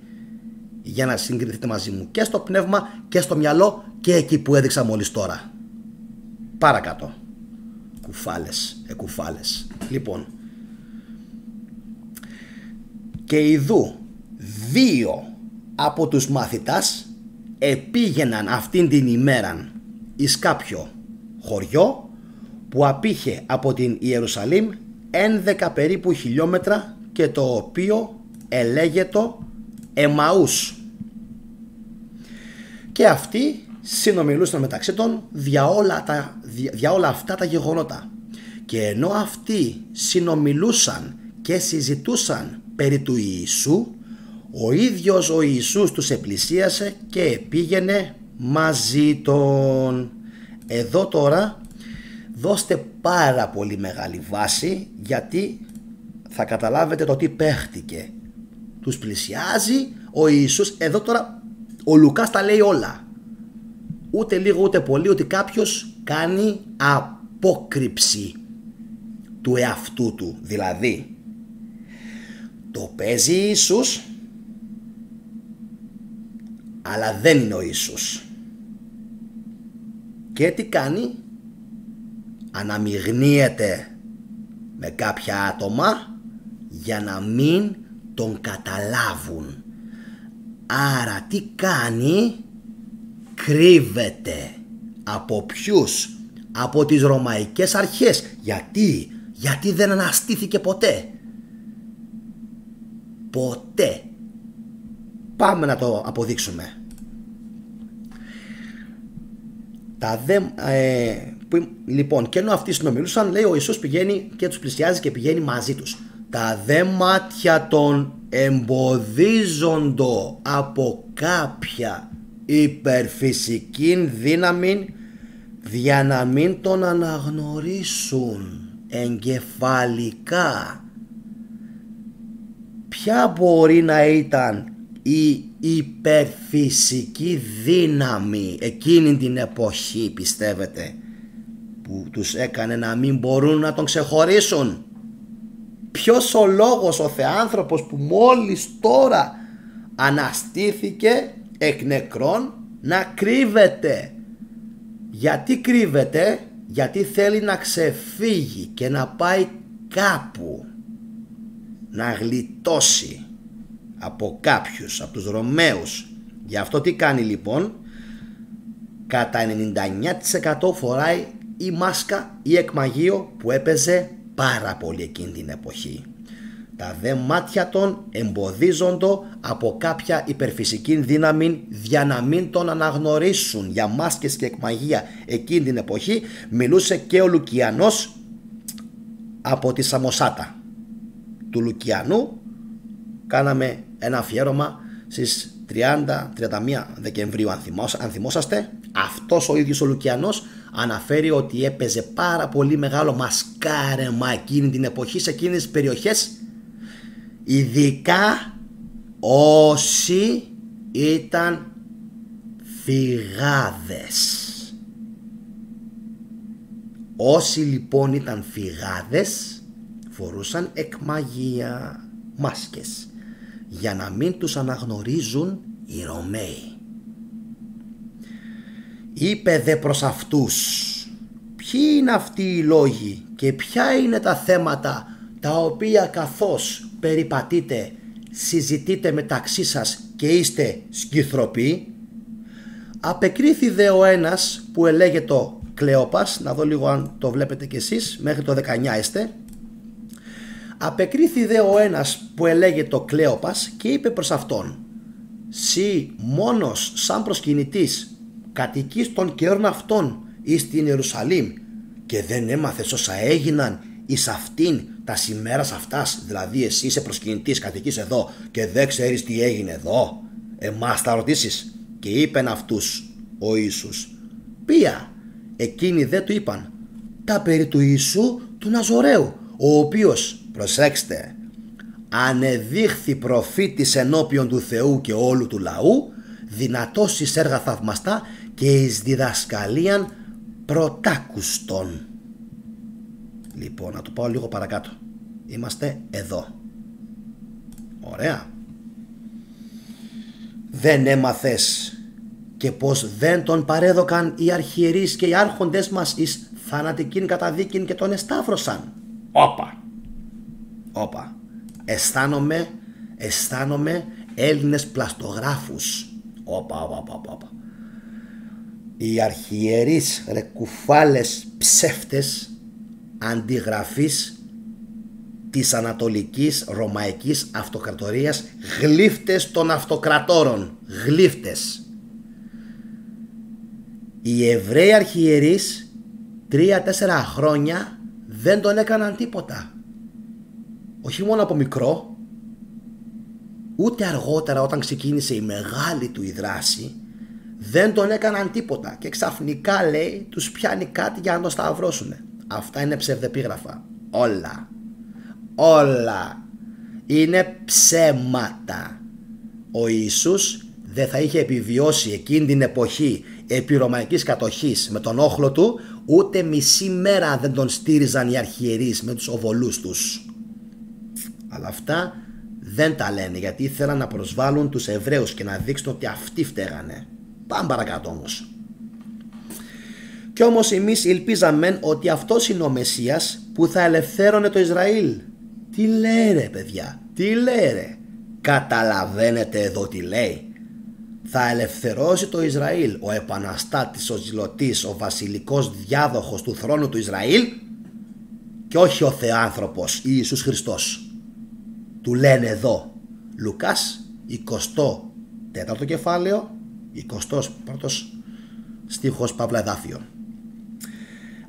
για να συγκριθείτε μαζί μου και στο πνεύμα και στο μυαλό και εκεί που έδειξα μόλις τώρα. Παρακάτω. Κουφάλες. Λοιπόν, και ιδού 2 από τους μαθητάς επήγαιναν αυτήν την ημέραν εις κάποιο χωριό που απήχε από την Ιερουσαλήμ 11 περίπου χιλιόμετρα και το οποίο ελέγετο Εμαούς. Και αυτοί συνομιλούσαν μεταξύ των δια όλα αυτά τα γεγονότα. Και ενώ αυτοί συνομιλούσαν και συζητούσαν περί του Ιησού, ο ίδιος ο Ιησούς τους επλησίασε και πήγαινε μαζί των. Εδώ τώρα δώστε πάρα πολύ μεγάλη βάση, γιατί θα καταλάβετε το τι παίχτηκε. Τους πλησιάζει ο Ιησούς. Εδώ τώρα ο Λουκάς τα λέει όλα. Ούτε λίγο ούτε πολύ ότι κάποιος κάνει απόκρυψη του εαυτού του. Δηλαδή το παίζει Ιησούς, αλλά δεν είναι ο Ιησούς. Και τι κάνει? Αναμειγνύεται με κάποια άτομα για να μην τον καταλάβουν. Άρα τι κάνει? Κρύβεται. Από ποιους? Από τις ρωμαϊκές αρχές. Γιατί δεν αναστήθηκε ποτέ. Πάμε να το αποδείξουμε. Λοιπόν, και ενώ αυτοί συνομιλούσαν, λέει, ο Ιησούς πηγαίνει και τους πλησιάζει και πηγαίνει μαζί τους. Τα δε μάτια των εμποδίζοντο από κάποια υπερφυσική δύναμη, για να μην τον αναγνωρίσουν εγκεφαλικά. Ποια μπορεί να ήταν η υπερφυσική δύναμη εκείνη την εποχή, πιστεύετε, που τους έκανε να μην μπορούν να τον ξεχωρίσουν? Ποιος ο λόγος ο θεάνθρωπος που μόλις τώρα αναστήθηκε εκ νεκρών να κρύβεται? Γιατί κρύβεται? Γιατί θέλει να ξεφύγει και να πάει κάπου, να γλιτώσει από κάποιους, από τους Ρωμαίους. Γι' αυτό τι κάνει λοιπόν? Κατά 99% φοράει η μάσκα ή εκμαγείο που έπαιζε πάρα πολύ εκείνη την εποχή. Τα δε μάτια των εμποδίζοντο από κάποια υπερφυσική δύναμη, για να μην τον αναγνωρίσουν. Για μάσκες και εκμαγεία εκείνη την εποχή μιλούσε και ο Λουκιανός από τη Σαμοσάτα. Του Λουκιανού κάναμε ένα αφιέρωμα στις 30-31 Δεκεμβρίου, αν θυμόσαστε. Αυτός ο ίδιος ο Λουκιανός αναφέρει ότι έπαιζε πάρα πολύ μεγάλο μασκάρεμα εκείνη την εποχή σε εκείνες τις περιοχές, ειδικά όσοι ήταν φυγάδες. Όσοι λοιπόν ήταν φυγάδες φορούσαν εκμαγεία, μάσκες, για να μην τους αναγνωρίζουν οι Ρωμαίοι. Είπε δε προς αυτούς, ποιοι είναι αυτοί οι λόγοι και ποια είναι τα θέματα τα οποία καθώς περιπατείτε, συζητείτε μεταξύ σας και είστε σκυθροποί? Απεκρίθη δε ο ένας που ελέγεται Κλέοπας, να δω λίγο αν το βλέπετε κι εσείς, μέχρι το 19 είστε. Απεκρίθη δε ο ένας που ελέγεται Κλέοπας και είπε προς αυτόν, «Συ μόνος σαν προσκυνητής κατοικείς των καιρών αυτών εις στην Ιερουσαλήμ και δεν έμαθες όσα έγιναν εις αυτήν τα ημέρας αυτάς, δηλαδή εσύ είσαι προσκυνητής, κατοικείς εδώ και δεν ξέρεις τι έγινε εδώ? Εμάς θα ρωτήσεις? Και είπεν αυτούς ο Ιησούς. Ποια? Εκείνοι δε του είπαν, τα περί του Ιησού του Ναζωραίου, ο οποίος, προσέξτε, ανεδείχθη προφήτης ενώπιον του Θεού και όλου του λαού, δυνατός εις έργα θαυμαστά και εις διδασκαλίαν πρωτάκουστον. Λοιπόν, να το πάω λίγο παρακάτω. Είμαστε εδώ. Ωραία. Δεν έμαθες και πως δεν τον παρέδωκαν οι αρχιερείς και οι άρχοντες μας εις θανατικήν καταδίκην και τον εσταύρωσαν? Όπα. Αισθάνομαι Έλληνες πλαστογράφους. Όπα. Οι αρχιερείς, ρε κουφάλες ψεύτες, αντιγραφείς της Ανατολικής Ρωμαϊκής Αυτοκρατορίας, γλύφτες των αυτοκρατόρων, γλύφτες. Οι Εβραίοι αρχιερείς 3-4 χρόνια δεν τον έκαναν τίποτα. Όχι μόνο από μικρό, ούτε αργότερα όταν ξεκίνησε η μεγάλη του η δράση, δεν τον έκαναν τίποτα και ξαφνικά, λέει, τους πιάνει κάτι για να τον σταυρώσουνε. Αυτά είναι ψευδεπίγραφα. Όλα είναι ψέματα. Ο Ιησούς δεν θα είχε επιβιώσει εκείνη την εποχή επί ρωμαϊκής κατοχής με τον όχλο του, ούτε μισή μέρα δεν τον στήριζαν οι αρχιερείς με τους οβολούς τους. Αλλά αυτά δεν τα λένε, γιατί ήθελαν να προσβάλλουν τους Εβραίους και να δείξουν ότι αυτοί φταίγανε. Πάμε παρακάτω όμως. Κι όμως εμείς ελπίζαμε ότι αυτός είναι ο Μεσσίας που θα ελευθέρωνε το Ισραήλ. Τι λέει ρε παιδιά, τι λέει ρε? Καταλαβαίνετε εδώ τι λέει? Θα ελευθερώσει το Ισραήλ ο επαναστάτης, ο ζηλωτής, ο βασιλικός διάδοχος του θρόνου του Ισραήλ και όχι ο Θεάνθρωπος Ιησούς Χριστός. Του λένε εδώ Λουκάς 24ο κεφάλαιο 21ο στίχος παύλα εδάφιο.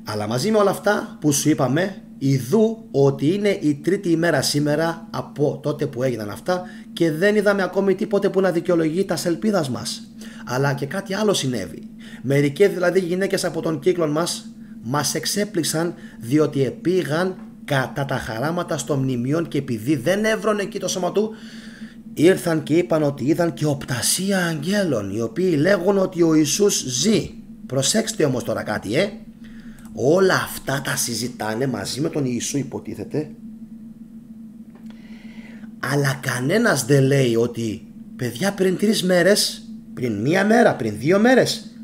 Αλλά μαζί με όλα αυτά που σου είπαμε, ειδού ότι είναι η τρίτη ημέρα σήμερα από τότε που έγιναν αυτά και δεν είδαμε ακόμη τίποτε που να δικαιολογεί τα ελπίδας μας. Αλλά και κάτι άλλο συνέβη. Μερικές δηλαδή γυναίκες από τον κύκλο μας εξέπληξαν, διότι επήγαν κατά τα χαράματα στο μνημείον και επειδή δεν έβρωνε εκεί το σώμα του, ήρθαν και είπαν ότι είδαν και οπτασία αγγέλων, οι οποίοι λέγουν ότι ο Ιησούς ζει. Προσέξτε όμως τώρα κάτι, όλα αυτά τα συζητάνε μαζί με τον Ιησού, υποτίθεται, αλλά κανένας δεν λέει ότι παιδιά πριν 3 μέρες, πριν 1 μέρα, πριν 2 μέρες,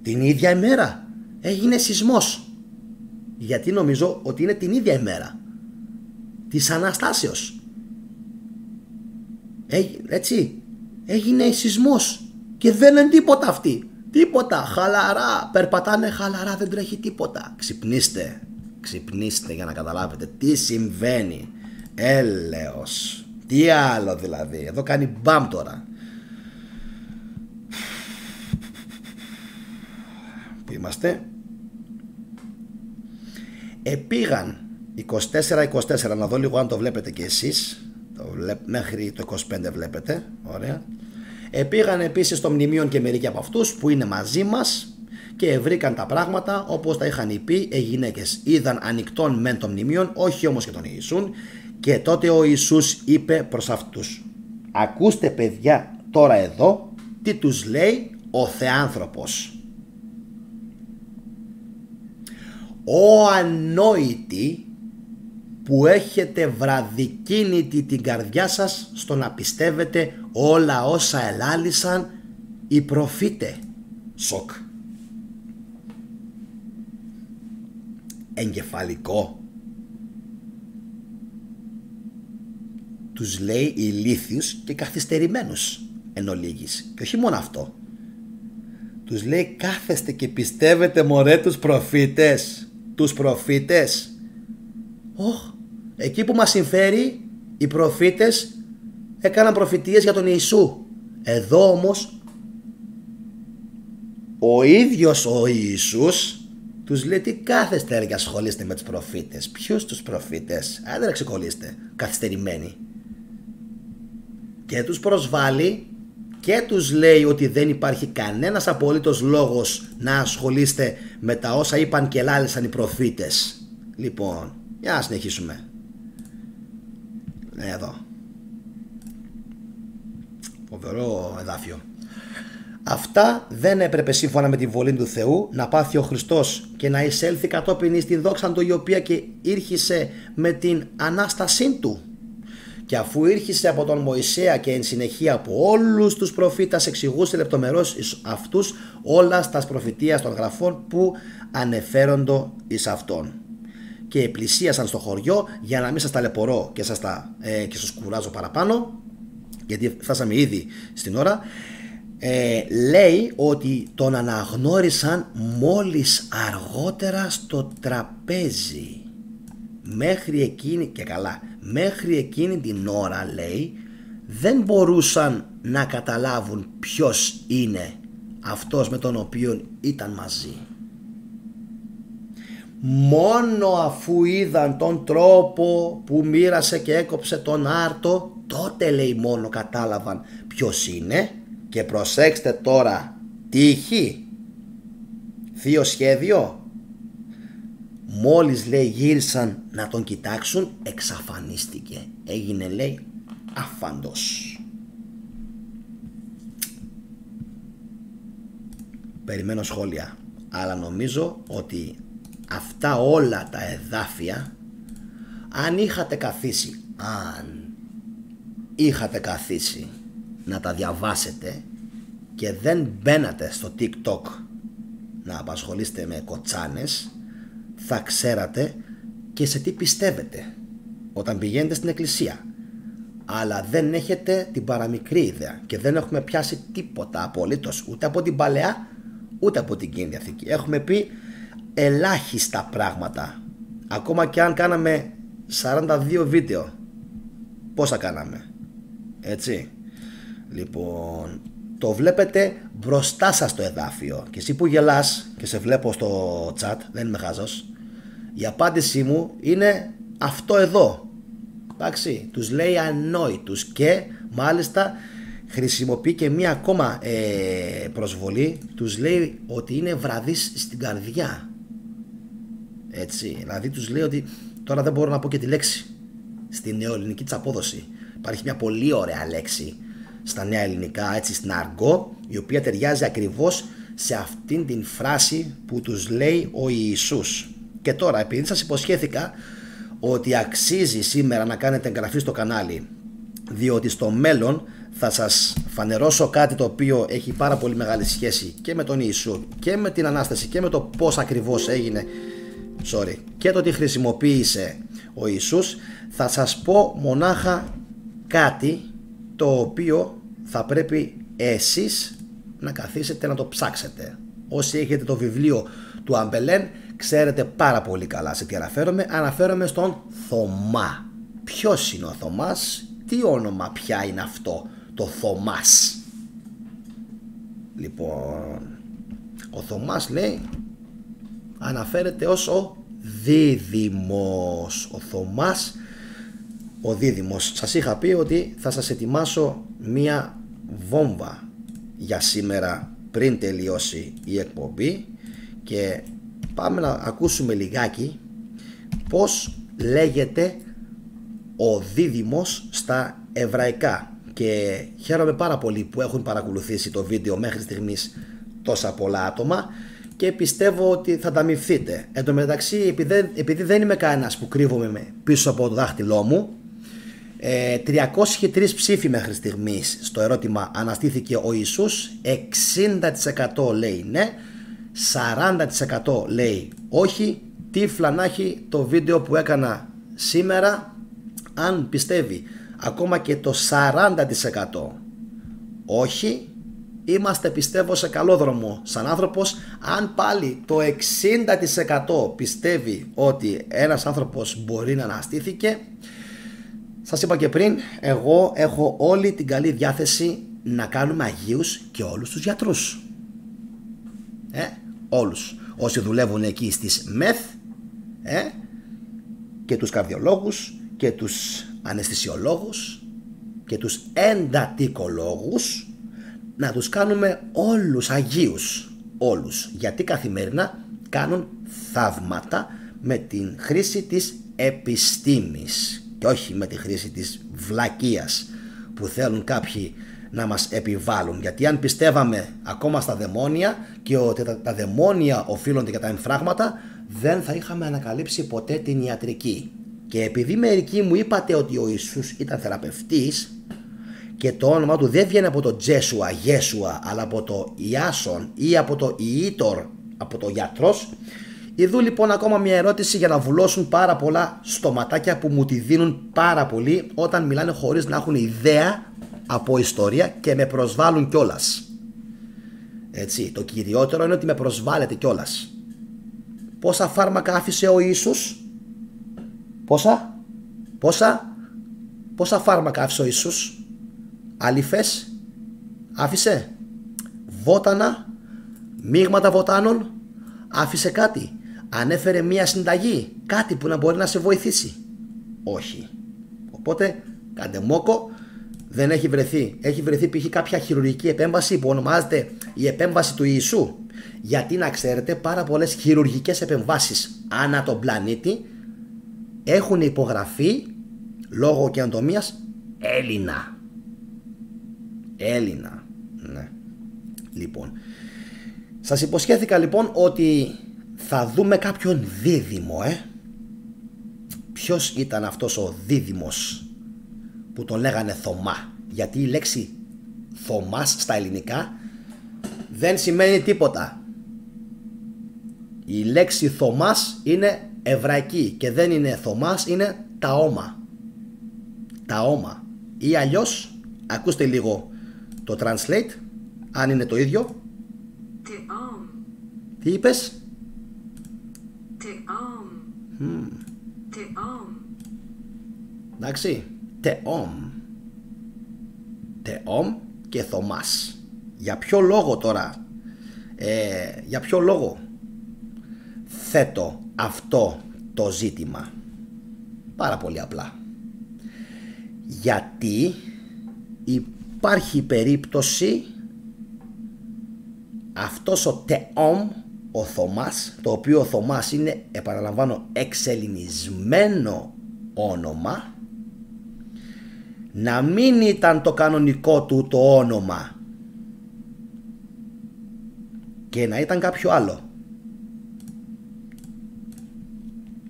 την ίδια ημέρα έγινε σεισμός. Γιατί νομίζω ότι είναι την ίδια ημέρα της Αναστάσεως. Έτσι, έγινε σεισμός και δεν είναι τίποτα αυτοί. Τίποτα, χαλαρά, περπατάνε χαλαρά, δεν τρέχει τίποτα. Ξυπνήστε για να καταλάβετε τι συμβαίνει. Έλεος. Τι άλλο δηλαδή, εδώ κάνει μπαμ τώρα. Πού είμαστε? Επήγαν 24-24, να δω λίγο αν το βλέπετε και εσείς. Μέχρι το 25 βλέπετε, ωραία. Επήγαν επίσης στο μνημείο και μερικοί από αυτούς που είναι μαζί μας και βρήκαν τα πράγματα όπως τα είχαν πει. Οι γυναίκες είδαν ανοιχτόν μεν το μνημείο, όχι όμως και τον Ιησούν. Και τότε ο Ιησούς είπε προς αυτούς, ακούστε παιδιά τώρα εδώ τι τους λέει ο Θεάνθρωπος. Ο ανόητοι που έχετε βραδικίνητη την καρδιά σας στο να πιστεύετε όλα όσα ελάλησαν οι προφήτε. Σοκ. Εγκεφαλικό. Τους λέει ηλίθιους και καθυστερημένους εν ολίγης. Και όχι μόνο αυτό. Τους λέει κάθεστε και πιστεύετε μωρέ τους προφήτες. Τους προφήτες. Εκεί που μας συμφέρει οι προφήτες έκαναν προφητείες για τον Ιησού. Εδώ όμως ο ίδιος ο Ιησούς τους λέει τι κάθεστε και ασχολείστε με τους προφήτες. Ποιους τους προφήτες? Αν δεν ξεκολλήστε καθυστερημένοι. Και τους προσβάλλει και τους λέει ότι δεν υπάρχει κανένας απολύτως λόγος να ασχολείστε με τα όσα είπαν και λάλησαν οι προφήτες. Λοιπόν, για να συνεχίσουμε. Εδώ. Φοβερό εδάφιο. Αυτά δεν έπρεπε σύμφωνα με τη βολή του Θεού να πάθει ο Χριστός και να εισέλθει κατόπιν εις την δόξα του, η οποία και ήρχισε με την Ανάστασή του. Και αφού ήρχισε από τον Μωυσέα και εν συνεχεία από όλους τους προφήτας, εξηγούσε λεπτομερώς εις αυτούς όλα στα προφητείας των γραφών που ανεφέροντο εις αυτόν. Και πλησίασαν στο χωριό, για να μην σας ταλαιπωρώ και σας κουράζω παραπάνω, γιατί φτάσαμε ήδη στην ώρα. Λέει ότι τον αναγνώρισαν μόλις αργότερα στο τραπέζι. Μέχρι εκείνη, και καλά, μέχρι εκείνη την ώρα, λέει, δεν μπορούσαν να καταλάβουν ποιος είναι αυτός με τον οποίο ήταν μαζί. Μόνο αφού είδαν τον τρόπο που μοίρασε και έκοψε τον άρτο, τότε, λέει, μόνο κατάλαβαν ποιος είναι. Και προσέξτε τώρα, τύχη, θείο σχέδιο? Μόλις, λέει, γύρισαν να τον κοιτάξουν, εξαφανίστηκε. Έγινε, λέει, άφαντος. Περιμένω σχόλια, αλλά νομίζω ότι αυτά όλα τα εδάφια, αν είχατε καθίσει να τα διαβάσετε και δεν μπαίνατε στο TikTok να απασχολείστε με κοτσάνες, θα ξέρατε και σε τι πιστεύετε όταν πηγαίνετε στην εκκλησία. Αλλά δεν έχετε την παραμικρή ιδέα και δεν έχουμε πιάσει τίποτα απολύτως, ούτε από την Παλαιά ούτε από την Καινή Διαθήκη. Έχουμε πει ελάχιστα πράγματα. Ακόμα και αν κάναμε 42 βίντεο, πόσα κάναμε? Έτσι. Λοιπόν, το βλέπετε μπροστά σας το εδάφιο. Και εσύ που γελάς και σε βλέπω στο chat, δεν είμαι χάζος, η απάντησή μου είναι αυτό εδώ. Εντάξει, τους λέει ανόητους και μάλιστα χρησιμοποιεί και μία ακόμα προσβολή. Τους λέει ότι είναι βραδείς στην καρδιά. Έτσι, δηλαδή τους λέει ότι τώρα δεν μπορώ να πω και τη λέξη στη νεοελληνική της απόδοση. Υπάρχει μια πολύ ωραία λέξη στα νέα ελληνικά, έτσι, στην αργό, η οποία ταιριάζει ακριβώς σε αυτήν την φράση που τους λέει ο Ιησούς. Και τώρα, επειδή σας υποσχέθηκα ότι αξίζει σήμερα να κάνετε εγγραφή στο κανάλι, διότι στο μέλλον θα σας φανερώσω κάτι το οποίο έχει πάρα πολύ μεγάλη σχέση και με τον Ιησού και με την Ανάσταση και με το πώς ακριβώς έγινε, και το τι χρησιμοποίησε ο Ιησούς, θα σας πω μονάχα κάτι το οποίο θα πρέπει εσείς να καθίσετε να το ψάξετε. Όσοι έχετε το βιβλίο του Αμπελέν, ξέρετε πάρα πολύ καλά σε τι αναφέρομαι. Αναφέρομαι στον Θωμά. Ποιος είναι ο Θωμάς? Τι όνομα πια είναι αυτό το Θωμάς? Λοιπόν, ο Θωμάς, λέει, αναφέρεται ως ο Δίδυμος. Ο Θωμάς, ο Δίδυμος. Σας είχα πει ότι θα σας ετοιμάσω μία βόμβα για σήμερα πριν τελειώσει η εκπομπή και πάμε να ακούσουμε λιγάκι πώς λέγεται ο Δίδυμος στα εβραϊκά. Και χαίρομαι πάρα πολύ που έχουν παρακολουθήσει το βίντεο μέχρι στιγμής τόσα πολλά άτομα και πιστεύω ότι θα ανταμυφθείτε. Εν τω μεταξύ, επειδή δεν είμαι κανένας που κρύβομαι πίσω από το δάχτυλό μου, 303 ψήφοι μέχρι στιγμής στο ερώτημα αναστήθηκε ο Ιησούς. 60% λέει ναι, 40% λέει όχι. Τύφλα να έχει το βίντεο που έκανα σήμερα. Αν πιστεύει ακόμα και το 40% όχι, είμαστε, πιστεύω, σε καλό δρόμο σαν άνθρωπος. Αν πάλι το 60% πιστεύει ότι ένας άνθρωπος μπορεί να αναστήθηκε, σας είπα και πριν, εγώ έχω όλη την καλή διάθεση να κάνουμε αγίους και όλους τους γιατρούς. Όλους όσοι δουλεύουν εκεί στις ΜΕΘ, και τους καρδιολόγους και τους αναισθησιολόγους και τους εντατικολόγους, να τους κάνουμε όλους αγίους, όλους, γιατί καθημερινά κάνουν θαύματα με την χρήση της επιστήμης και όχι με τη χρήση της βλακείας που θέλουν κάποιοι να μας επιβάλλουν. Γιατί αν πιστεύαμε ακόμα στα δαιμόνια και ότι τα δαιμόνια οφείλονται για τα εμφράγματα, δεν θα είχαμε ανακαλύψει ποτέ την ιατρική. Και επειδή μερικοί μου είπατε ότι ο Ιησούς ήταν θεραπευτής και το όνομα του δεν βγαίνει από το Τζέσουα, Γέσουα, αλλά από το Ιάσον ή από το Ιήτορ, από το γιατρός, ειδού λοιπόν ακόμα μια ερώτηση για να βουλώσουν πάρα πολλά στοματάκια που μου τη δίνουν πάρα πολύ όταν μιλάνε χωρίς να έχουν ιδέα από ιστορία και με προσβάλλουν κιόλας. Έτσι, το κυριότερο είναι ότι με προσβάλλετε κιόλας. Πόσα φάρμακα άφησε ο Ιησούς? Πόσα φάρμακα άφησε ο Ιησούς? Αλифές άφησε? Βότανα? Μείγματα βοτάνων? Άφησε κάτι? Ανέφερε μία συνταγή? Κάτι που να μπορεί να σε βοηθήσει? Όχι. Οπότε κάντε μόκο. Δεν έχει βρεθεί. Έχει βρεθεί π.χ. κάποια χειρουργική επέμβαση που ονομάζεται η επέμβαση του Ιησού. Γιατί να ξέρετε, πάρα πολλές χειρουργικές επεμβάσεις ανά τον πλανήτη έχουν υπογραφεί λόγω καινοτομίας Έλληνα. Ναι. Λοιπόν, σας υποσχέθηκα λοιπόν ότι θα δούμε κάποιον δίδυμο. Ποιος ήταν αυτός ο δίδυμος που τον λέγανε Θωμά? Γιατί η λέξη Θωμάς στα ελληνικά δεν σημαίνει τίποτα. Η λέξη Θωμάς είναι εβραϊκή και δεν είναι Θωμάς, είναι ταόμα. Ή αλλιώς, ακούστε λίγο το translate, αν είναι το ίδιο. Τι είπες? Εντάξει, Τεόμ και Θωμάς. Για ποιο λόγο τώρα? Για ποιο λόγο θέτω αυτό το ζήτημα? Πάρα πολύ απλά. Γιατί υπάρχει περίπτωση αυτός ο Τεόμ, ο Θωμάς, το οποίο ο Θωμάς είναι, επαναλαμβάνω, εξελληνισμένο όνομα, να μην ήταν το κανονικό του το όνομα και να ήταν κάποιο άλλο.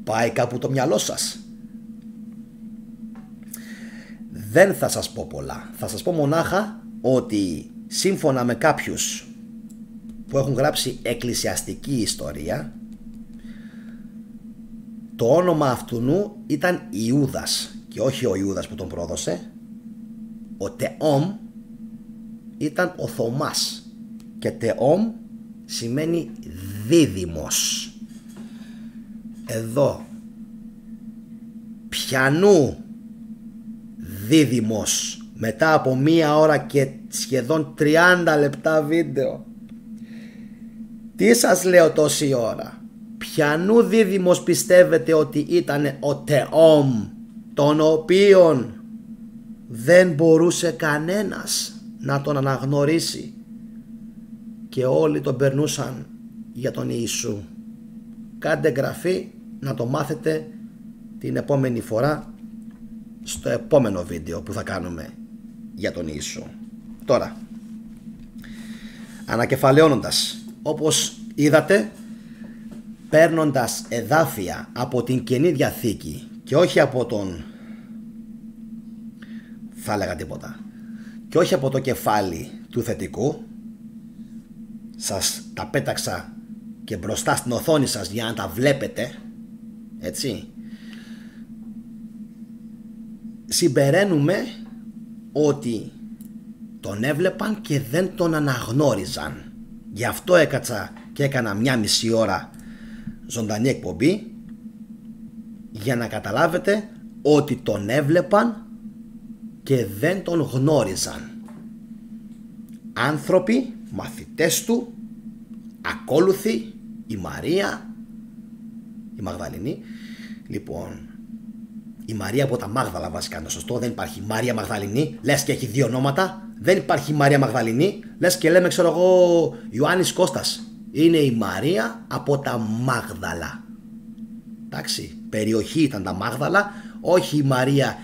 Πάει κάπου το μυαλό σας? Δεν θα σας πω πολλά. Θα σας πω μονάχα ότι σύμφωνα με κάποιους που έχουν γράψει εκκλησιαστική ιστορία, το όνομα αυτού ήταν Ιούδας και όχι ο Ιούδας που τον πρόδωσε. Ο Τεόμ ήταν ο Θωμάς και Τεόμ σημαίνει δίδυμος. Εδώ πιανού δίδυμος μετά από 1 ώρα και σχεδόν 30 λεπτά βίντεο? Τι σας λέω τόση ώρα? Πιανού δίδυμος πιστεύετε ότι ήταν ο Τεόμ, τον οποίον δεν μπορούσε κανένας να τον αναγνωρίσει και όλοι τον περνούσαν για τον Ιησού? Κάντε εγγραφή να το μάθετε την επόμενη φορά στο επόμενο βίντεο που θα κάνουμε για τον Ιησού. Τώρα, ανακεφαλαιώνοντας, όπως είδατε, παίρνοντας εδάφια από την Καινή Διαθήκη και όχι από τον, θα έλεγα τίποτα, και όχι από το κεφάλι του θετικού, σας τα πέταξα και μπροστά στην οθόνη σας για να τα βλέπετε, έτσι. Συμπεραίνουμε ότι τον έβλεπαν και δεν τον αναγνώριζαν. Γι' αυτό έκατσα και έκανα 1,5 ώρα ζωντανή εκπομπή, για να καταλάβετε ότι τον έβλεπαν και δεν τον γνώριζαν. Άνθρωποι, μαθητές του, ακόλουθη η Μαρία, η Μαγδαληνή. Λοιπόν, η Μαρία από τα Μάγδαλα βασικά είναι σωστό. Δεν υπάρχει Μαρία Μαγδαληνή, λες και έχει δύο ονόματα. Δεν υπάρχει Μαρία Μαγδαληνή, λες και λέμε ξέρω εγώ Ιωάννης Κώστας. Είναι η Μαρία από τα Μάγδαλα. Εντάξει, περιοχή ήταν τα Μάγδαλα, όχι η Μαρία,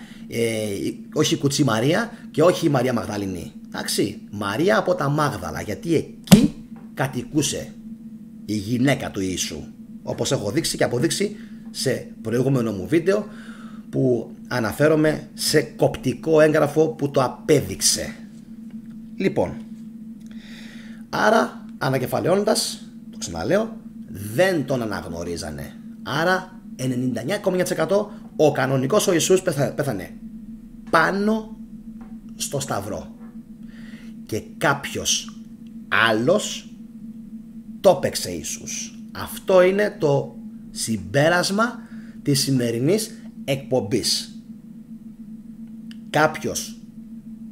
όχι η Κουτσή Μαρία και όχι η Μαρία Μαγδαληνή. Εντάξει, Μαρία από τα Μάγδαλα, γιατί εκεί κατοικούσε η γυναίκα του Ιησού, όπως έχω δείξει και αποδείξει σε προηγούμενο μου βίντεο που αναφέρομαι σε κοπτικό έγγραφο που το απέδειξε. Λοιπόν, άρα ανακεφαλαιώνοντας, το ξαναλέω, δεν τον αναγνωρίζανε. Άρα 99,9% ο κανονικός ο Ιησούς πέθανε πάνω στο σταυρό και κάποιος άλλος το παίξε Ιησούς. Αυτό είναι το συμπέρασμα της σημερινής εκπομπής. Κάποιος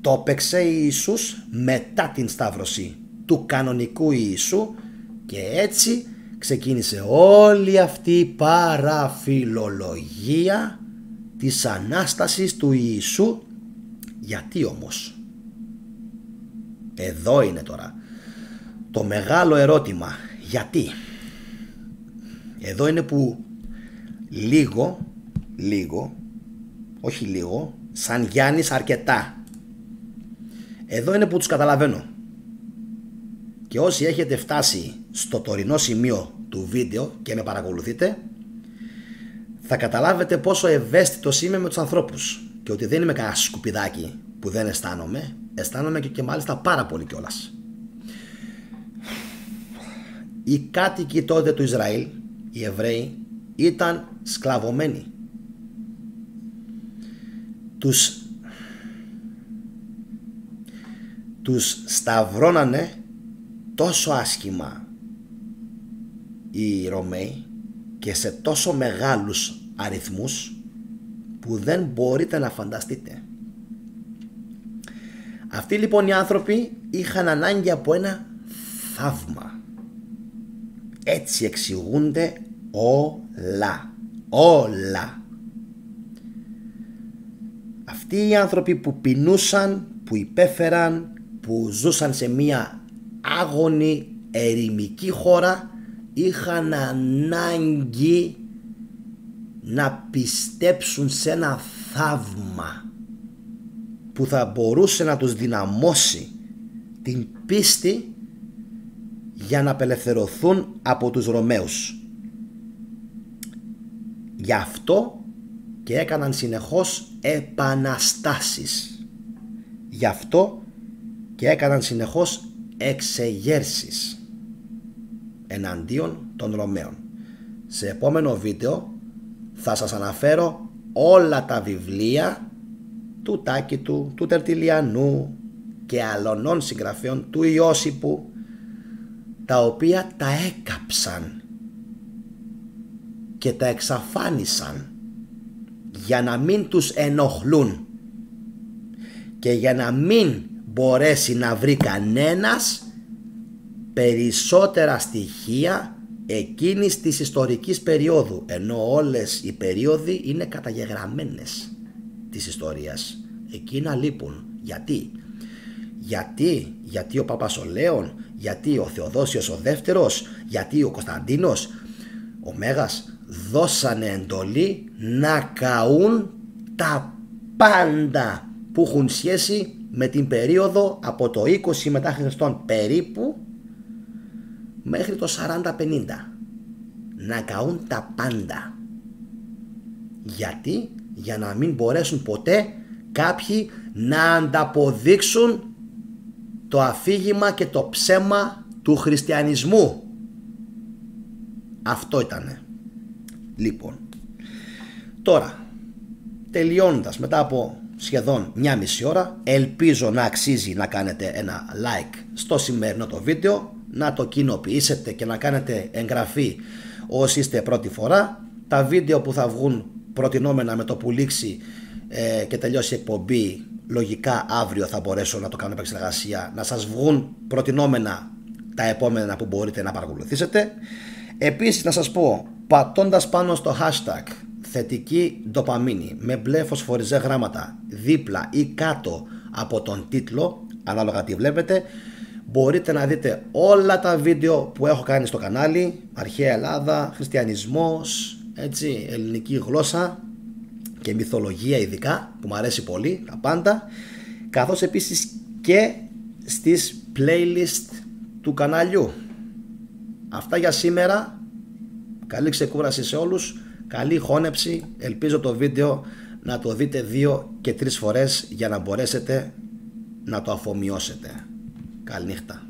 το παίξε Ιησούς μετά την σταύρωση του κανονικού Ιησού και έτσι ξεκίνησε όλη αυτή η παραφιλολογία της Ανάστασης του Ιησού. Γιατί όμως? Εδώ είναι τώρα το μεγάλο ερώτημα. Γιατί? Εδώ είναι που όχι λίγο, σαν Γιάννης αρκετά. Εδώ είναι που τους καταλαβαίνω. Και όσοι έχετε φτάσει στο τωρινό σημείο του βίντεο και με παρακολουθείτε, θα καταλάβετε πόσο ευαίσθητος είμαι με τους ανθρώπους και ότι δεν είμαι κανένα σκουπιδάκι που δεν αισθάνομαι και μάλιστα πάρα πολύ κιόλας. Οι κάτοικοι τότε του Ισραήλ, οι Εβραίοι, ήταν σκλαβωμένοι. Τους σταυρώνανε τόσο άσχημα οι Ρωμαίοι και σε τόσο μεγάλους αριθμούς που δεν μπορείτε να φανταστείτε. Αυτοί λοιπόν οι άνθρωποι είχαν ανάγκη από ένα θαύμα. Έτσι εξηγούνται όλα. Αυτοί οι άνθρωποι που πεινούσαν, που υπέφεραν, που ζούσαν σε μια άγονη ερημική χώρα, είχαν ανάγκη να πιστέψουν σε ένα θαύμα που θα μπορούσε να τους δυναμώσει την πίστη για να απελευθερωθούν από τους Ρωμαίους. Γι' αυτό και έκαναν συνεχώς επαναστάσεις. Γι' αυτό και έκαναν συνεχώς εξεγέρσεις εναντίον των Ρωμαίων. Σε επόμενο βίντεο θα σας αναφέρω όλα τα βιβλία του Τάκητου, του Τερτιλιανού και άλλων συγγραφέων, του Ιώσιππου, τα οποία τα έκαψαν και τα εξαφάνισαν για να μην τους ενοχλούν και για να μην μπορέσει να βρει κανένας περισσότερα στοιχεία εκείνης της ιστορικής περίοδου, ενώ όλες οι περίοδοι είναι καταγεγραμμένες της ιστορίας. Εκείνα λείπουν. Γιατί ο Πάπας ο Λέων, γιατί ο Θεοδόσιος ο Δεύτερος, γιατί ο Κωνσταντίνος ο Μέγας δώσανε εντολή να καούν τα πάντα που έχουν σχέση με την περίοδο από το 20 μετά Χριστόν περίπου μέχρι το 40-50. Να καούν τα πάντα. Γιατί? Για να μην μπορέσουν ποτέ κάποιοι να ανταποδείξουν το αφήγημα και το ψέμα του χριστιανισμού. Αυτό ήτανε. Λοιπόν, τώρα τελειώνοντας μετά από σχεδόν μια μισή ώρα, ελπίζω να αξίζει να κάνετε ένα like στο σημερινό το βίντεο, να το κοινοποιήσετε και να κάνετε εγγραφή όσοι είστε πρώτη φορά. Τα βίντεο που θα βγουν προτινόμενα με το που λήξει και τελειώσει η εκπομπή, λογικά αύριο θα μπορέσω να το κάνω επεξεργασία, να σας βγουν προτινόμενα τα επόμενα που μπορείτε να παρακολουθήσετε. Επίσης να σας πω, πατώντας πάνω στο hashtag θετική ντοπαμίνη με μπλε φωσφοριζέ γράμματα δίπλα ή κάτω από τον τίτλο, ανάλογα τι βλέπετε, μπορείτε να δείτε όλα τα βίντεο που έχω κάνει στο κανάλι, αρχαία Ελλάδα, χριστιανισμός, έτσι, ελληνική γλώσσα και μυθολογία ειδικά, που μου αρέσει πολύ, τα πάντα, καθώς επίσης και στις playlist του καναλιού. Αυτά για σήμερα. Καλή ξεκούραση σε όλους, καλή χώνεψη. Ελπίζω το βίντεο να το δείτε 2 και 3 φορές για να μπορέσετε να το αφομοιώσετε. Καληνύχτα.